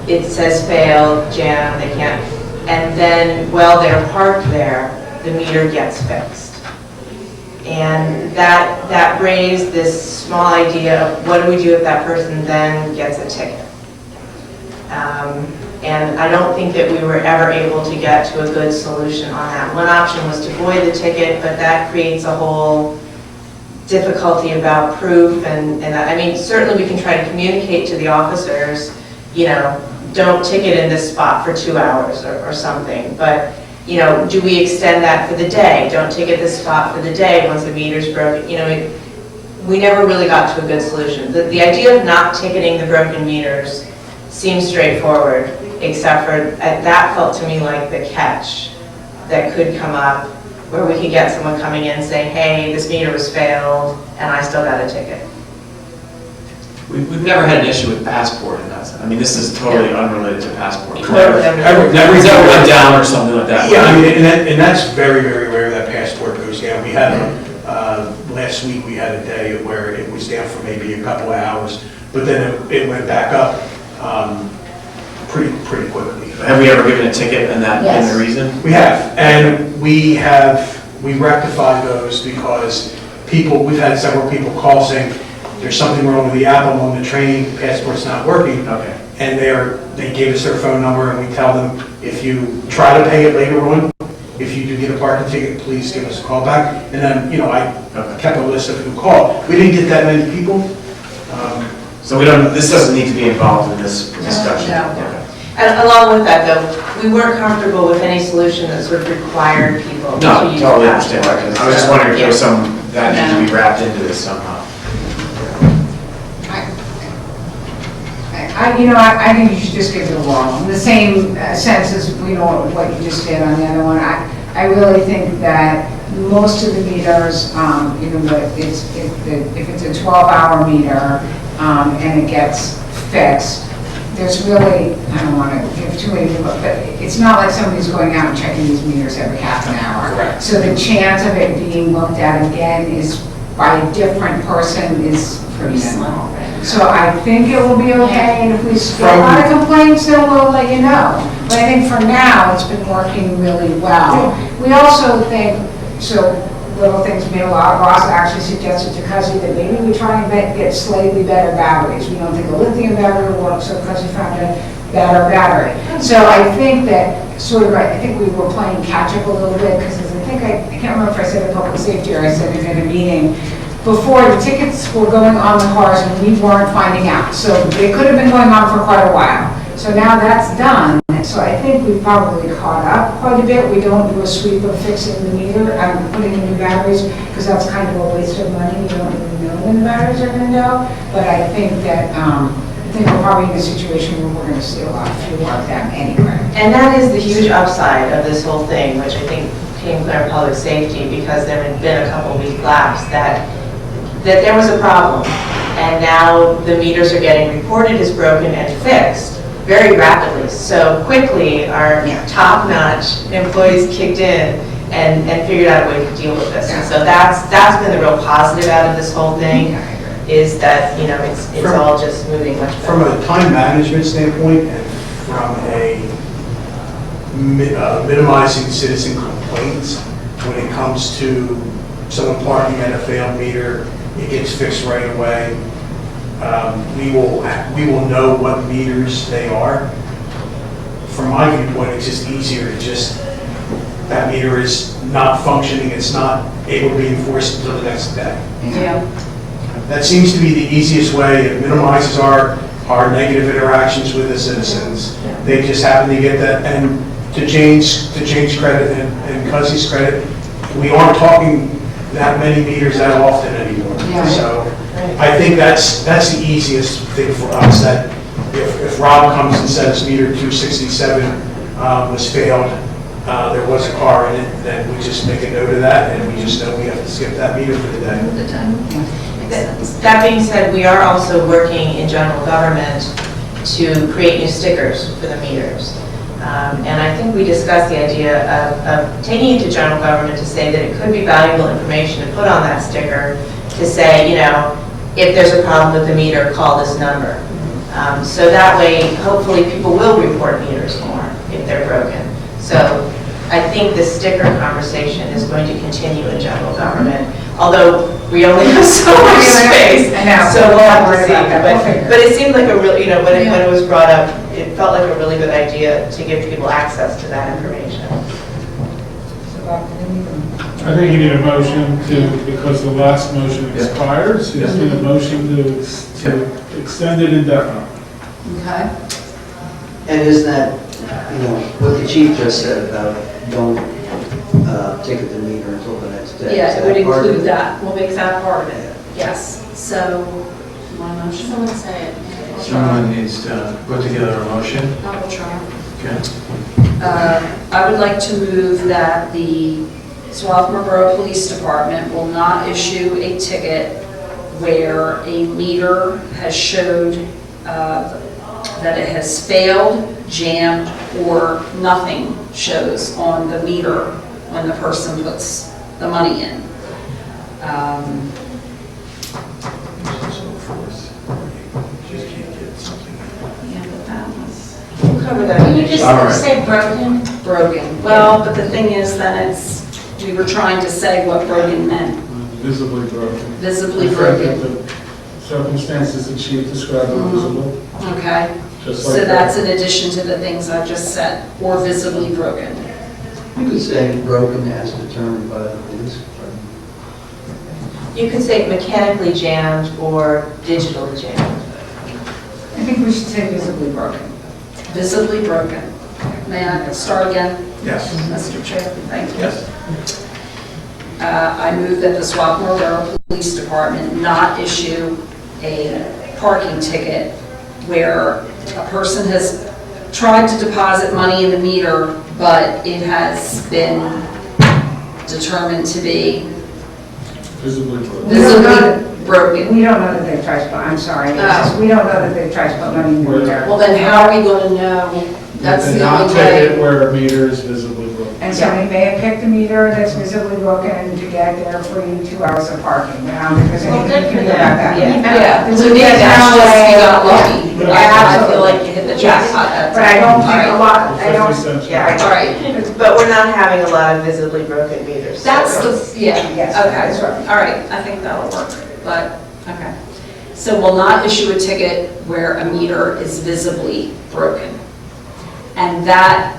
it says failed, jam, they can't, and then while they're parked there, the meter gets fixed. And that raised this small idea of what do we do if that person then gets a ticket? And I don't think that we were ever able to get to a good solution on that. One option was to void the ticket, but that creates a whole difficulty about proof, and I mean, certainly we can try to communicate to the officers, don't ticket in this spot for 2 hours or something, but, do we extend that for the day? Don't ticket this spot for the day once the meter's broken, we never really got to a good solution. The idea of not ticketing the broken meters seems straightforward, except for, that felt to me like the catch that could come up, where we could get someone coming in saying, hey, this meter was failed, and I still got a ticket. We've never had an issue with Passport in that sense. I mean, this is totally unrelated to Passport. Totally unrelated. Never went down or something like that. Yeah, I mean, and that's very, very rare that Passport goes down. We had, last week, we had a day where it was down for maybe a couple of hours, but then it went back up pretty quickly. Have we ever given a ticket and that been the reason? We have, and we have we rectified those because we've had several people call saying, there's something wrong with the app, I'm on the train, the passport's not working. Okay. And they gave us their phone number, and we tell them, if you try to pay it later on, if you do get a parking ticket, please give us a call back. And then, I kept a list of who called. We didn't get that many people. So this doesn't need to be involved in this discussion? No. Okay. And along with that, though, we weren't comfortable with any solution that sort of required people to No, use totally passports. understand. I was just wondering if there was some, that needed to be wrapped into this somehow. I think you should just give it a whirl. In the same sense as, what you just did on the other one, I really think that most of the meters, if it's a 12-hour meter and it gets fixed, there's really, I don't want to give too many, but it's not like somebody's going out and checking these meters every half an hour. Correct. So the chance of it being looked at again is, by a different person, is pretty small. So I think it will be okay, and if we get a lot of complaints, then we'll let you know. But I think for now, it's been working really well. We also think, little things made a lot. Ross actually suggested to Cuzzy that maybe we try and get slightly better batteries. We don't think a lithium battery works, so Cuzzy found a better battery. So I think that I think we were playing catch up a little bit, because I can't remember if I said it in public safety or I said it in a meeting. Before, the tickets were going on the cars and we weren't finding out. So they could have been going on for quite a while. So now that's done. So I think we've probably caught up quite a bit. We don't do a sweep of fixing the meter, putting in new batteries, because that's kind of a waste of money. You don't really know when the batteries are going to go. But I think that we're probably in a situation where we're going to see a lot fewer of them anyway. And that is the huge upside of this whole thing, which I think came clear in public safety, because there had been a couple week lapse that there was a problem, and now the meters are getting reported as broken and fixed very rapidly. So quickly, our top-notch employees kicked in and figured out a way to deal with this. And so that's been the real positive out of this whole thing, is that it's all just moving much better. From a time management standpoint, and from a minimizing citizen complaints, when it comes to someone parking at a failed meter, it gets fixed right away. We will know what meters they are. From my viewpoint, it's just easier to that meter is not functioning, it's not able to be enforced until the next day. Yeah. That seems to be the easiest way. It minimizes our negative interactions with the citizens. They just happen to get that. And to Jane's credit and Cuzzy's credit, we aren't talking that many meters that often anymore. Yeah. So I think that's the easiest thing for us, that if Rob comes and says meter 267 was failed, there was a car in it, then we just make a note of that, and we just know we have to skip that meter for the day. That being said, we are also working in general government to create new stickers for the meters. And I think we discussed the idea of taking it to general government to say that it could be valuable information to put on that sticker to say, if there's a problem with the meter, call this number. So that way, hopefully, people will report meters more if they're broken. So I think the sticker conversation is going to continue in general government, although we only have so much space. I know. So we'll have to see. We'll figure it out. But it seemed like a real, when it was brought up, it felt like a really good idea to give people access to that information. I think you need a motion because the last motion expires, you need a motion to extend it indefinitely. Okay. And is that, what the chief just said about don't ticket the meter until the next day? Yeah, Is it would that part of include it? that. We'll make that part of it. Yes. So, you want a motion? Someone say it. Someone needs to put together a motion. I will try. Okay. I would like to move that the Swarthmore Borough Police Department will not issue a ticket where a meter has showed that it has failed, jammed, or nothing shows on the meter when the person puts the money in. Yeah, but that was We'll cover that. Can you just All right. say broken? broken. Well, but the thing is that it's, we were trying to say what broken meant. Visibly broken. Visibly I think broken. that the circumstances that Chief described are visible. Okay, Just so like that's in addition to the things I just said, or visibly broken. You could say broken as determined by the police department. You could say mechanically jammed or digitally jammed. I think we should say visibly broken. Visibly broken. May I start again, Yes. Mr. Chair? Thank you. Yes. I move that the Swarthmore Borough Police Department not issue a parking ticket where a person has tried to deposit money in the meter, but it has been determined to be Visibly broken. visibly broken. We don't know that they've tried to, I'm sorry, it's just, we don't know that they've tried to put money in the meter. Well, then how are we going to know? That's The the not only ticket way. where a meter is visibly broken. And somebody may have picked a meter that's visibly broken to get their free 2 hours of parking, because Well, anything good can for be about them, that. yeah. Yeah, to me, that's just, you got lucky. Yeah, I feel like you hit the Yes, jackpot. That's but I don't all think a right. lot, I 50 don't, cents. Yeah. All right, But we're not having a lot of visibly broken meters. that's So the, yeah, Yes, okay, that's right. all right, I think that'll work, but, okay. So we'll not issue a ticket where a meter is visibly broken. And that,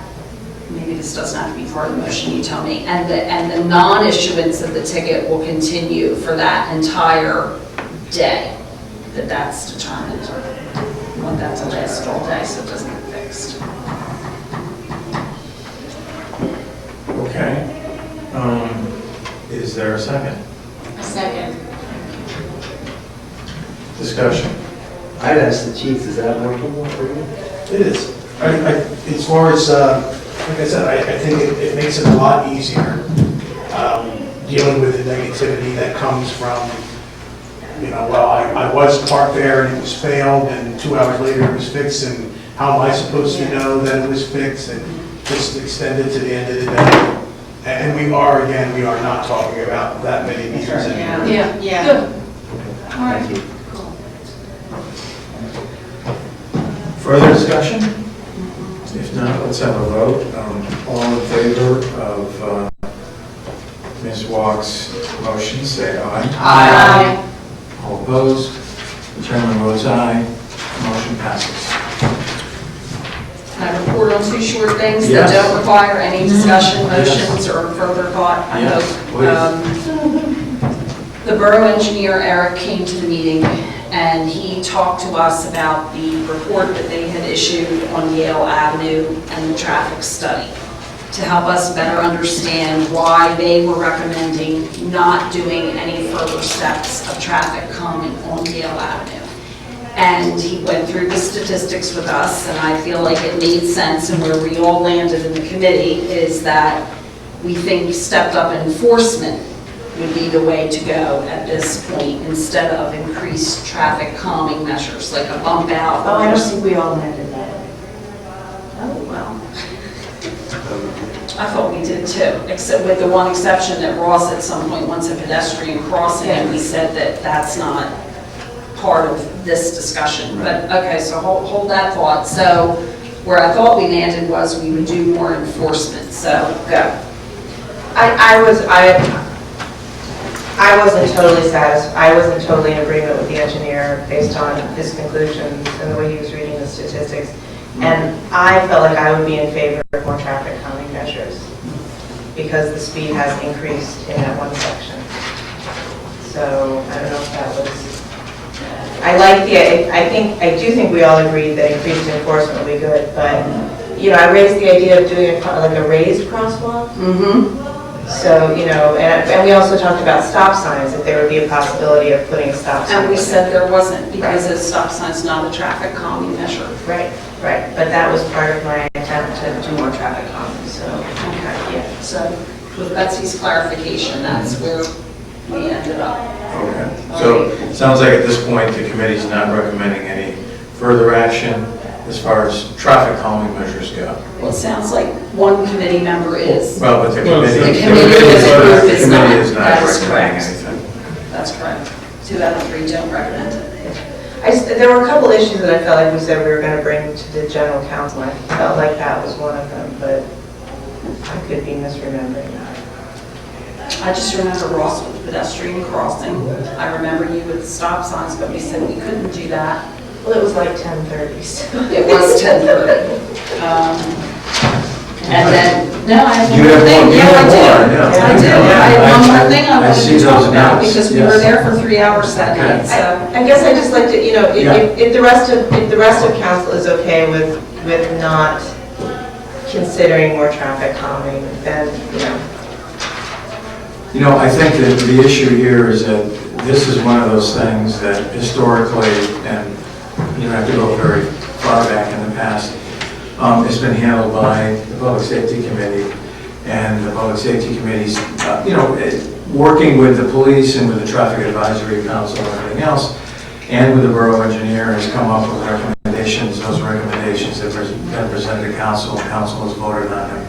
maybe this doesn't have to be part of the motion, you tell me, and the non-issuance of the ticket will continue for that entire day, that's determined. We want that to last all day so it doesn't get fixed. Okay. Is there a second? A second. Discussion. I'd ask the chief, is that workable for you? It is. As far as, like I said, I think it makes it a lot easier dealing with the negativity that comes from, well, I was parked there and it was failed, and 2 hours later it was fixed, and how am I supposed to know that it was fixed, and just extend it to the end of the day. And we are not talking about that many meters anymore. Yeah. Yeah. Good. All right. Thank you. Further discussion? If not, let's have a vote. All in favor of Ms. Walk's motion, say aye. Aye. All opposed? The chairman votes aye. Motion passes. Can I report on 2 short things that Yes. don't require any discussion, Yes. motions, or further thought? I Yes, hope. The borough engineer, Eric, came to the meeting, and he talked to us about the report that they had issued on Yale Avenue and the traffic study to help us better understand why they were recommending not doing any further steps of traffic calming on Yale Avenue. And he went through the statistics with us, and I feel like it made sense, and where we all landed in the committee is that we think stepped up enforcement would be the way to go at this point, instead of increased traffic calming measures, like a bump out. Oh, I don't think we all landed that. Oh, well. I thought we did too, except with the one exception that Ross at some point wants a pedestrian crossing, and we said that that's not part of this discussion. But, okay, so hold that thought. So where I thought we landed was we would do more enforcement, so go. I wasn't totally satisfied, I wasn't totally in agreement with the engineer based on his conclusions and the way he was reading the statistics. And I felt like I would be in favor of more traffic calming measures because the speed has increased in that one section. So I don't know if that was, I do think we all agreed that increased enforcement would be good, but, I raised the idea of doing like a raised crosswalk. Mm-hmm. So, and we also talked about stop signs, if there would be a possibility of putting a stop sign. And we said there wasn't, because a stop sign's not a traffic calming measure. Right, but that was part of my attempt to do more traffic calming, so, Okay, yeah. so with Betsy's clarification, that's where we ended up. Okay. So it sounds like at this point, the committee's not recommending any further action as far as traffic calming measures go. Well, it sounds like one committee member is. Well, but the Well, committee, the committee as a group is not. is not That is recommending correct. anything. That's correct. 2 out of 3 don't recommend it. There were a couple issues that I felt like we said we were going to bring to the general council. I felt like that was one of them, but I could be misremembering that. I just remember Ross with the pedestrian crossing. I remember you with the stop signs, but we said we couldn't do that. Well, it was like 10:30, so. It was 10:30. And then, no, I have one You more have thing. one- you Yeah, have I do. more, yeah. I do. I have one more thing I I wanted see to talk those about notes, because we yes. were there for 3 hours that night, so. I guess I just like to, you know, Yeah. if the rest of council is okay with not considering more traffic calming, then, you know. You know, I think that the issue here is that this is one of those things that historically, and you don't have to go very far back in the past, it's been handled by the Public Safety Committee, and the Public Safety Committee's, working with the police and with the Traffic Advisory Council and everything else, and with the borough engineer, has come up with recommendations. Those recommendations have been presented to council, and council has voted on them.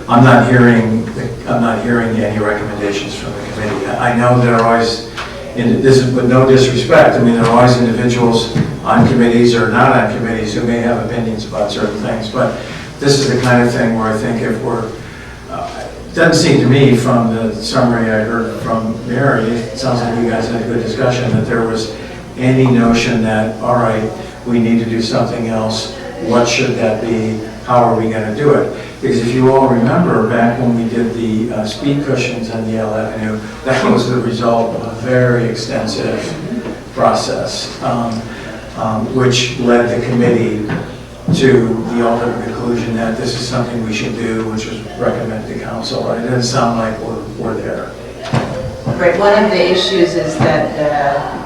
I'm not hearing any recommendations from the committee. I know there are always, and this is with no disrespect, I mean, there are always individuals on committees or not on committees who may have opinions about certain things, but this is the kind of thing where I think if we're, it doesn't seem to me from the summary I heard from Mary, it sounds like you guys had a good discussion, that there was any notion that, all right, we need to do something else, what should that be, how are we going to do it? Because if you all remember, back when we did the speed cushions on Yale Avenue, that was the result of a very extensive process, which led the committee to the ultimate conclusion that this is something we should do, which was recommended to council. It doesn't sound like we're there. Right, one of the issues is that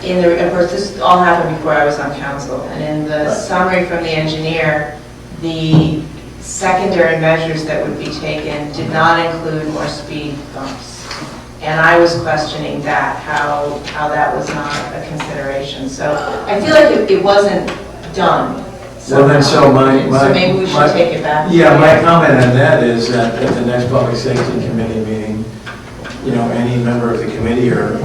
of course, this all happened before I was on council, and in the summary from the engineer, the secondary measures that would be taken did not include more speed bumps. And I was questioning that, how that was not a consideration. So I feel like it wasn't done. Well, then, so maybe we should take it back. Yeah, my comment on that is that at the next Public Safety Committee meeting, you know, any member of the committee or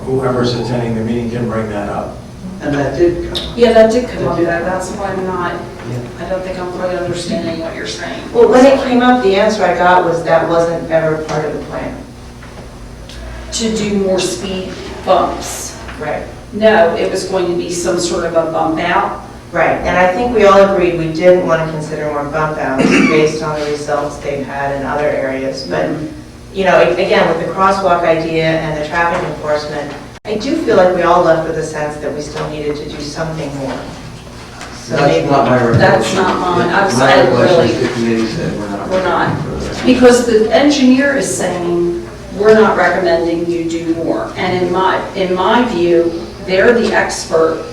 whoever's attending the meeting can bring that up. And that did come. Yeah, that did come up though. That's why I'm not, I don't think I'm quite understanding what you're saying. Well, when it came up, the answer I got was that wasn't ever part of the plan. To do more speed bumps. Right. No, it was going to be some sort of a bump out. Right, and I think we all agreed we didn't want to consider more bump outs based on the results they've had in other areas. But, you know, again, with the crosswalk idea and the traffic enforcement, I do feel like we all left with a sense that we still needed to do something more. So That's not my recollection. That's not mine. I was My saying recollection is really- the committee said we're not. We're not. recommending further. Because the engineer is saying, we're not recommending you do more. And in my view, they're the expert.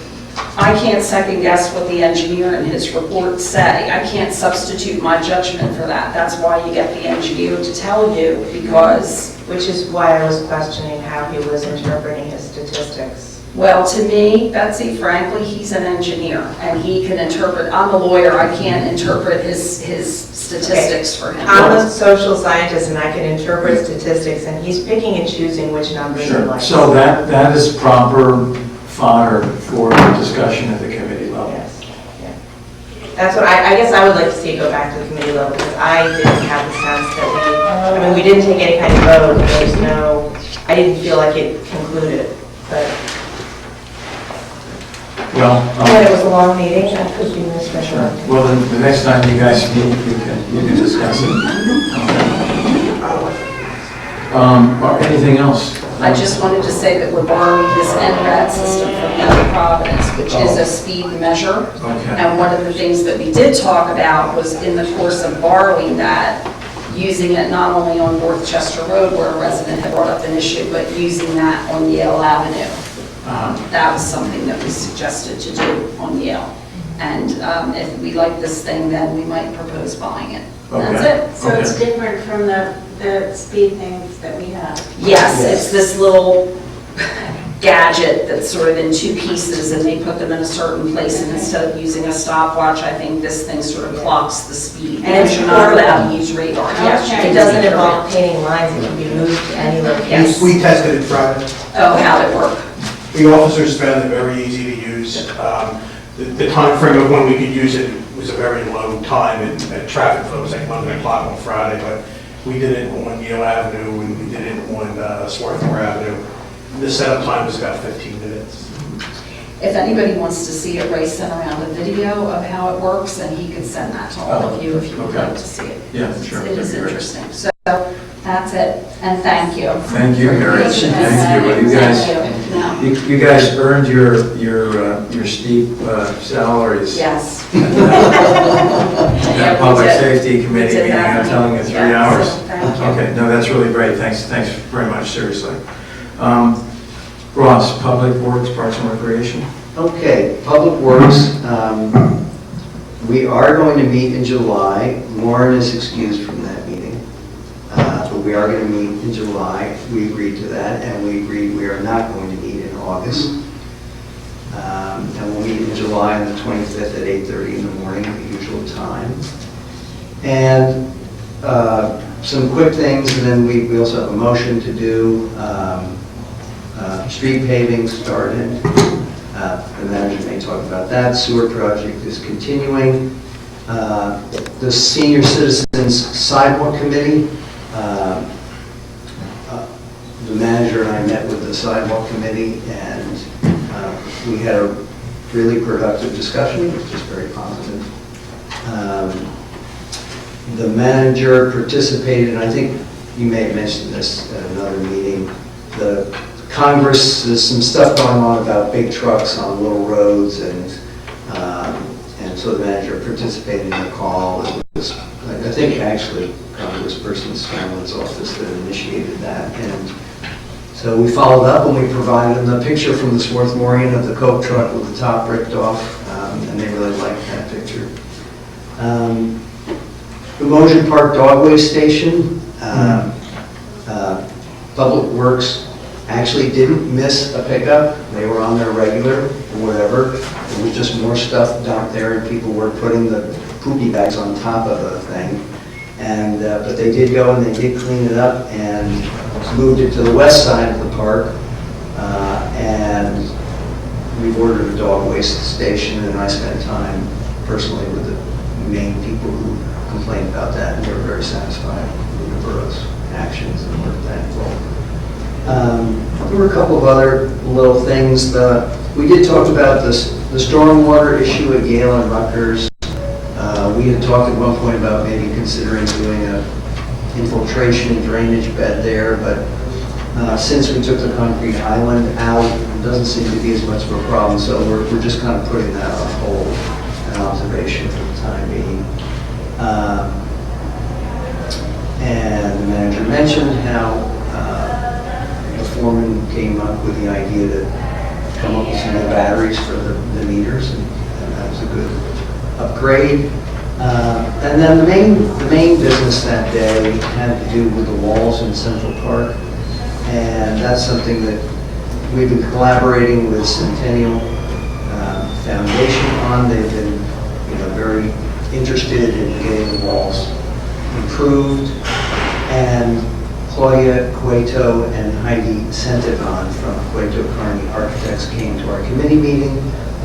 I can't second guess what the engineer and his report say. I can't substitute my judgment for that. That's why you get the engineer to tell you, because, which is why I was questioning how he was interpreting his statistics. well, to me, Betsy, frankly, he's an engineer, and he can interpret, I'm a lawyer, I can't interpret his statistics for him. I'm a social scientist and I can interpret statistics, and he's picking and choosing which numbers he Sure. likes. So that is proper fodder for discussion at the committee level. Yes, yeah. That's what, I guess I would like to see it go back to the committee level, because I didn't have the sense that we didn't take any kind of vote, there's no, I didn't feel like it concluded, but. Well, Yeah, it was a long meeting, that could be a special. sure. Well, then the next time you guys meet, you can discuss it. Or anything else? I just wanted to say that we're borrowing this NRAD system from Young Providence, which is a speed measure. Okay. And one of the things that we did talk about was in the course of borrowing that, using it not only on North Chester Road where a resident had brought up an issue, but using that on Yale Avenue. That was something that we suggested to do on Yale. And if we like this thing, then we might propose buying it. That's Okay. it. So it's different from the speed things that we have. Yes, it's this little gadget that's sort of in two pieces, and they put them in a certain place, and instead of using a stopwatch, I think this thing sort of clocks the speed. And it's Because you're not allowed portable. to use radar. Okay. Yes, you It can doesn't use involve radar. painting lines, it can be moved to any location. Yes. We tested it Friday. Oh, how'd it work? The officers found it very easy to use. The time frame of when we could use it was a very low time, and traffic flow was like 11 o'clock on Friday, but We did it on Yale Avenue, and we did it on Swarthmore Avenue. The setup time was about 15 minutes. If anybody wants to see it, Ray sent around a video of how it works, and he could send that to all of you if you would Okay. like to see it. Yeah, sure. It is That'd be great. interesting. So that's it, and thank you. Thank you, for your Mary. patience. Thank you. You guys- Thank you. No. You guys earned your steep salaries. Yes. That we public did. safety We committee did meeting, that. I'm telling you, 3 Yeah, hours. so thank you. Okay, no, that's really great, thanks very much, seriously. Ross, Public Works, Parks and Recreation? Okay, Public Works, we are going to meet in July. Lauren is excused from that meeting, but we are going to meet in July. We agreed to that, and we agreed we are not going to meet in August. And we'll meet in July on the 25th at 8:30 in the morning, the usual time. And some quick things, and then we also have a motion to do. Street paving started. The manager may talk about that. Sewer project is continuing. The Senior Citizens Sidewalk Committee, the manager and I met with the Sidewalk Committee, and we had a really productive discussion, which is very positive. The manager participated, and I think you may have mentioned this at another meeting, the Congress, there's some stuff going on about big trucks on little roads, and so the manager participated in the call. It was, I think, actually Congressperson Scanlon's office that initiated that, and so we followed up and we provided them the picture from the Swarthmorean of the Coke truck with the top ripped off, and they really liked that picture. The Motion Park Dogway Station, Public Works actually didn't miss a pickup. They were on their regular or whatever. It was just more stuff dumped there, and people were putting the poopy bags on top of the thing. And but they did go and they did clean it up and moved it to the west side of the park. And we've ordered a dog waste station, and I spent time personally with the main people who complained about that, and they were very satisfied with the borough's actions and weren't thankful. There were a couple of other little things. We did talk about the stormwater issue at Yale and Rutgers. We had talked at one point about maybe considering doing a infiltration drainage bed there, but since we took the concrete island out, it doesn't seem to be as much of a problem, so we're just kind of putting that on hold, an observation for the time being. And the manager mentioned how the foreman came up with the idea to come up with some new batteries for the meters, and that was a good upgrade. And then the main business that day had to do with the walls in Central Park, and that's something that we've been collaborating with Centennial Foundation on. They've been, very interested in getting the walls improved, and Claudia Cueto and Heidi Sentivan from Cueto Carney Architects came to our committee meeting.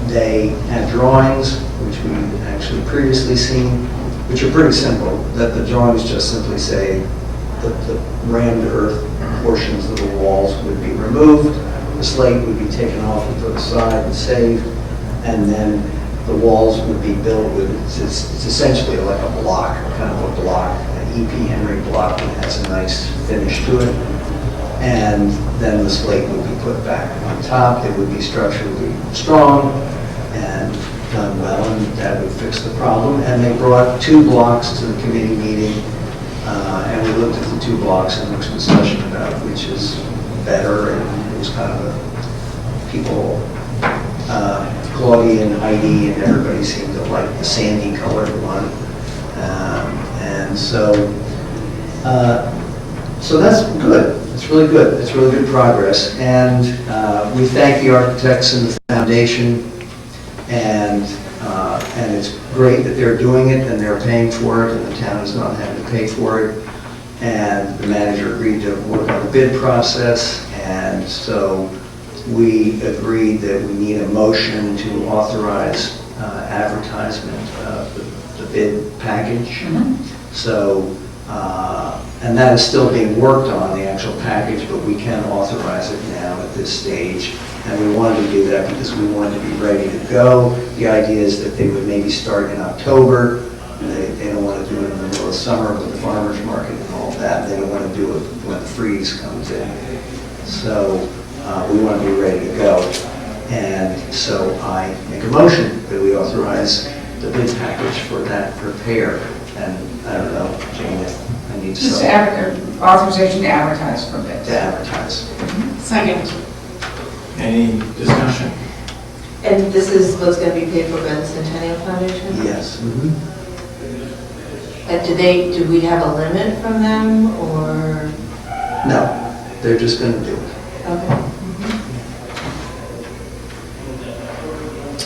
They had drawings, which we actually previously seen, which are pretty simple. That the drawings just simply say that the rammed earth portions of the walls would be removed, the slate would be taken off and put aside and saved, and then the walls would be built with, it's essentially like a block, kind of a block, an E.P. Henry block that has a nice finish to it. And then the slate would be put back on top. It would be structurally strong and done well, and that would fix the problem. And they brought 2 blocks to the committee meeting, and we looked at the 2 blocks, and there was discussion about which is better, and it was kind of a people, Claudia and Heidi and everybody seemed to like the sandy colored one. And so that's good. It's really good. It's really good progress. And we thank the architects and the foundation, and it's great that they're doing it and they're paying for it, and the town is not having to pay for it. And the manager agreed to work on the bid process, and so we agreed that we need a motion to authorize advertisement of the bid package. So And that is still being worked on, the actual package, but we can authorize it now at this stage. And we wanted to do that because we wanted to be ready to go. The idea is that they would maybe start in October. They don't want to do it in the middle of summer with the farmer's market and all that. They don't want to do it when the freeze comes in. So we want to be ready to go. And so I make a motion that we authorize the bid package for that repair. And I don't know, Jane, if I need Just to authorization to advertise for bids. advertise. Second. Any discussion? And this is what's going to be paid for by the Centennial Foundation? Yes. And do we have a limit from them, or? No, they're just going to do it. Okay.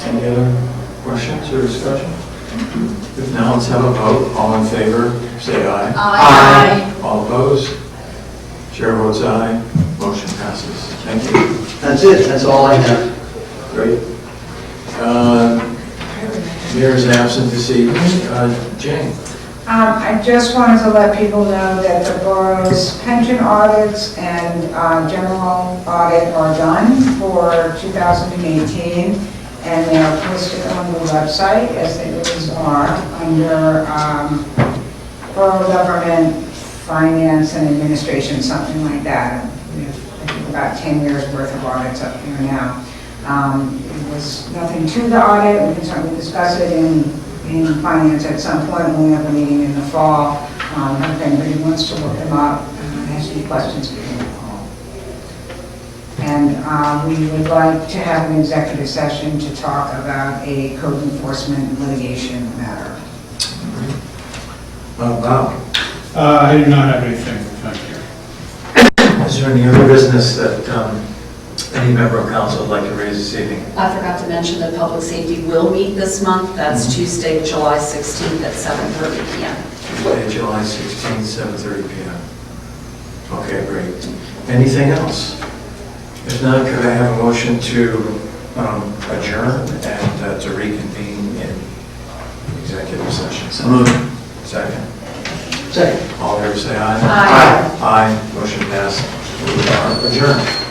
Any other questions or discussion? If not, let's have a vote. All in favor, say aye. Aye. All opposed? Chair votes aye. Motion passes. Thank you. That's it, that's all I have. Great. Mayor is absent this evening. Jane? I just wanted to let people know that the borough's pension audits and general audit are done for 2018, and they are posted on the website, as they always are, under borough government, finance, and administration, something like that. We have, I think, about 10 years worth of audits up here now. It was nothing to the audit. We can certainly discuss it in finance at some point when we have a meeting in the fall. If anybody wants to look them up and ask any questions, give me a call. And we would like to have an executive session to talk about a code enforcement litigation matter. Bob? I do not have anything, thank you. Is there any other business that any member of council would like to raise this evening? I forgot to mention that public safety will meet this month. That's Tuesday, July 16th at 7:30 PM. Tuesday, July 16th, 7:30 p.m. Okay, great. Anything else? If not, could I have a motion to adjourn and to reconvene in executive session? So moved. Second. Second. All in favor, say aye. Aye. Aye. Motion passed. We are adjourned.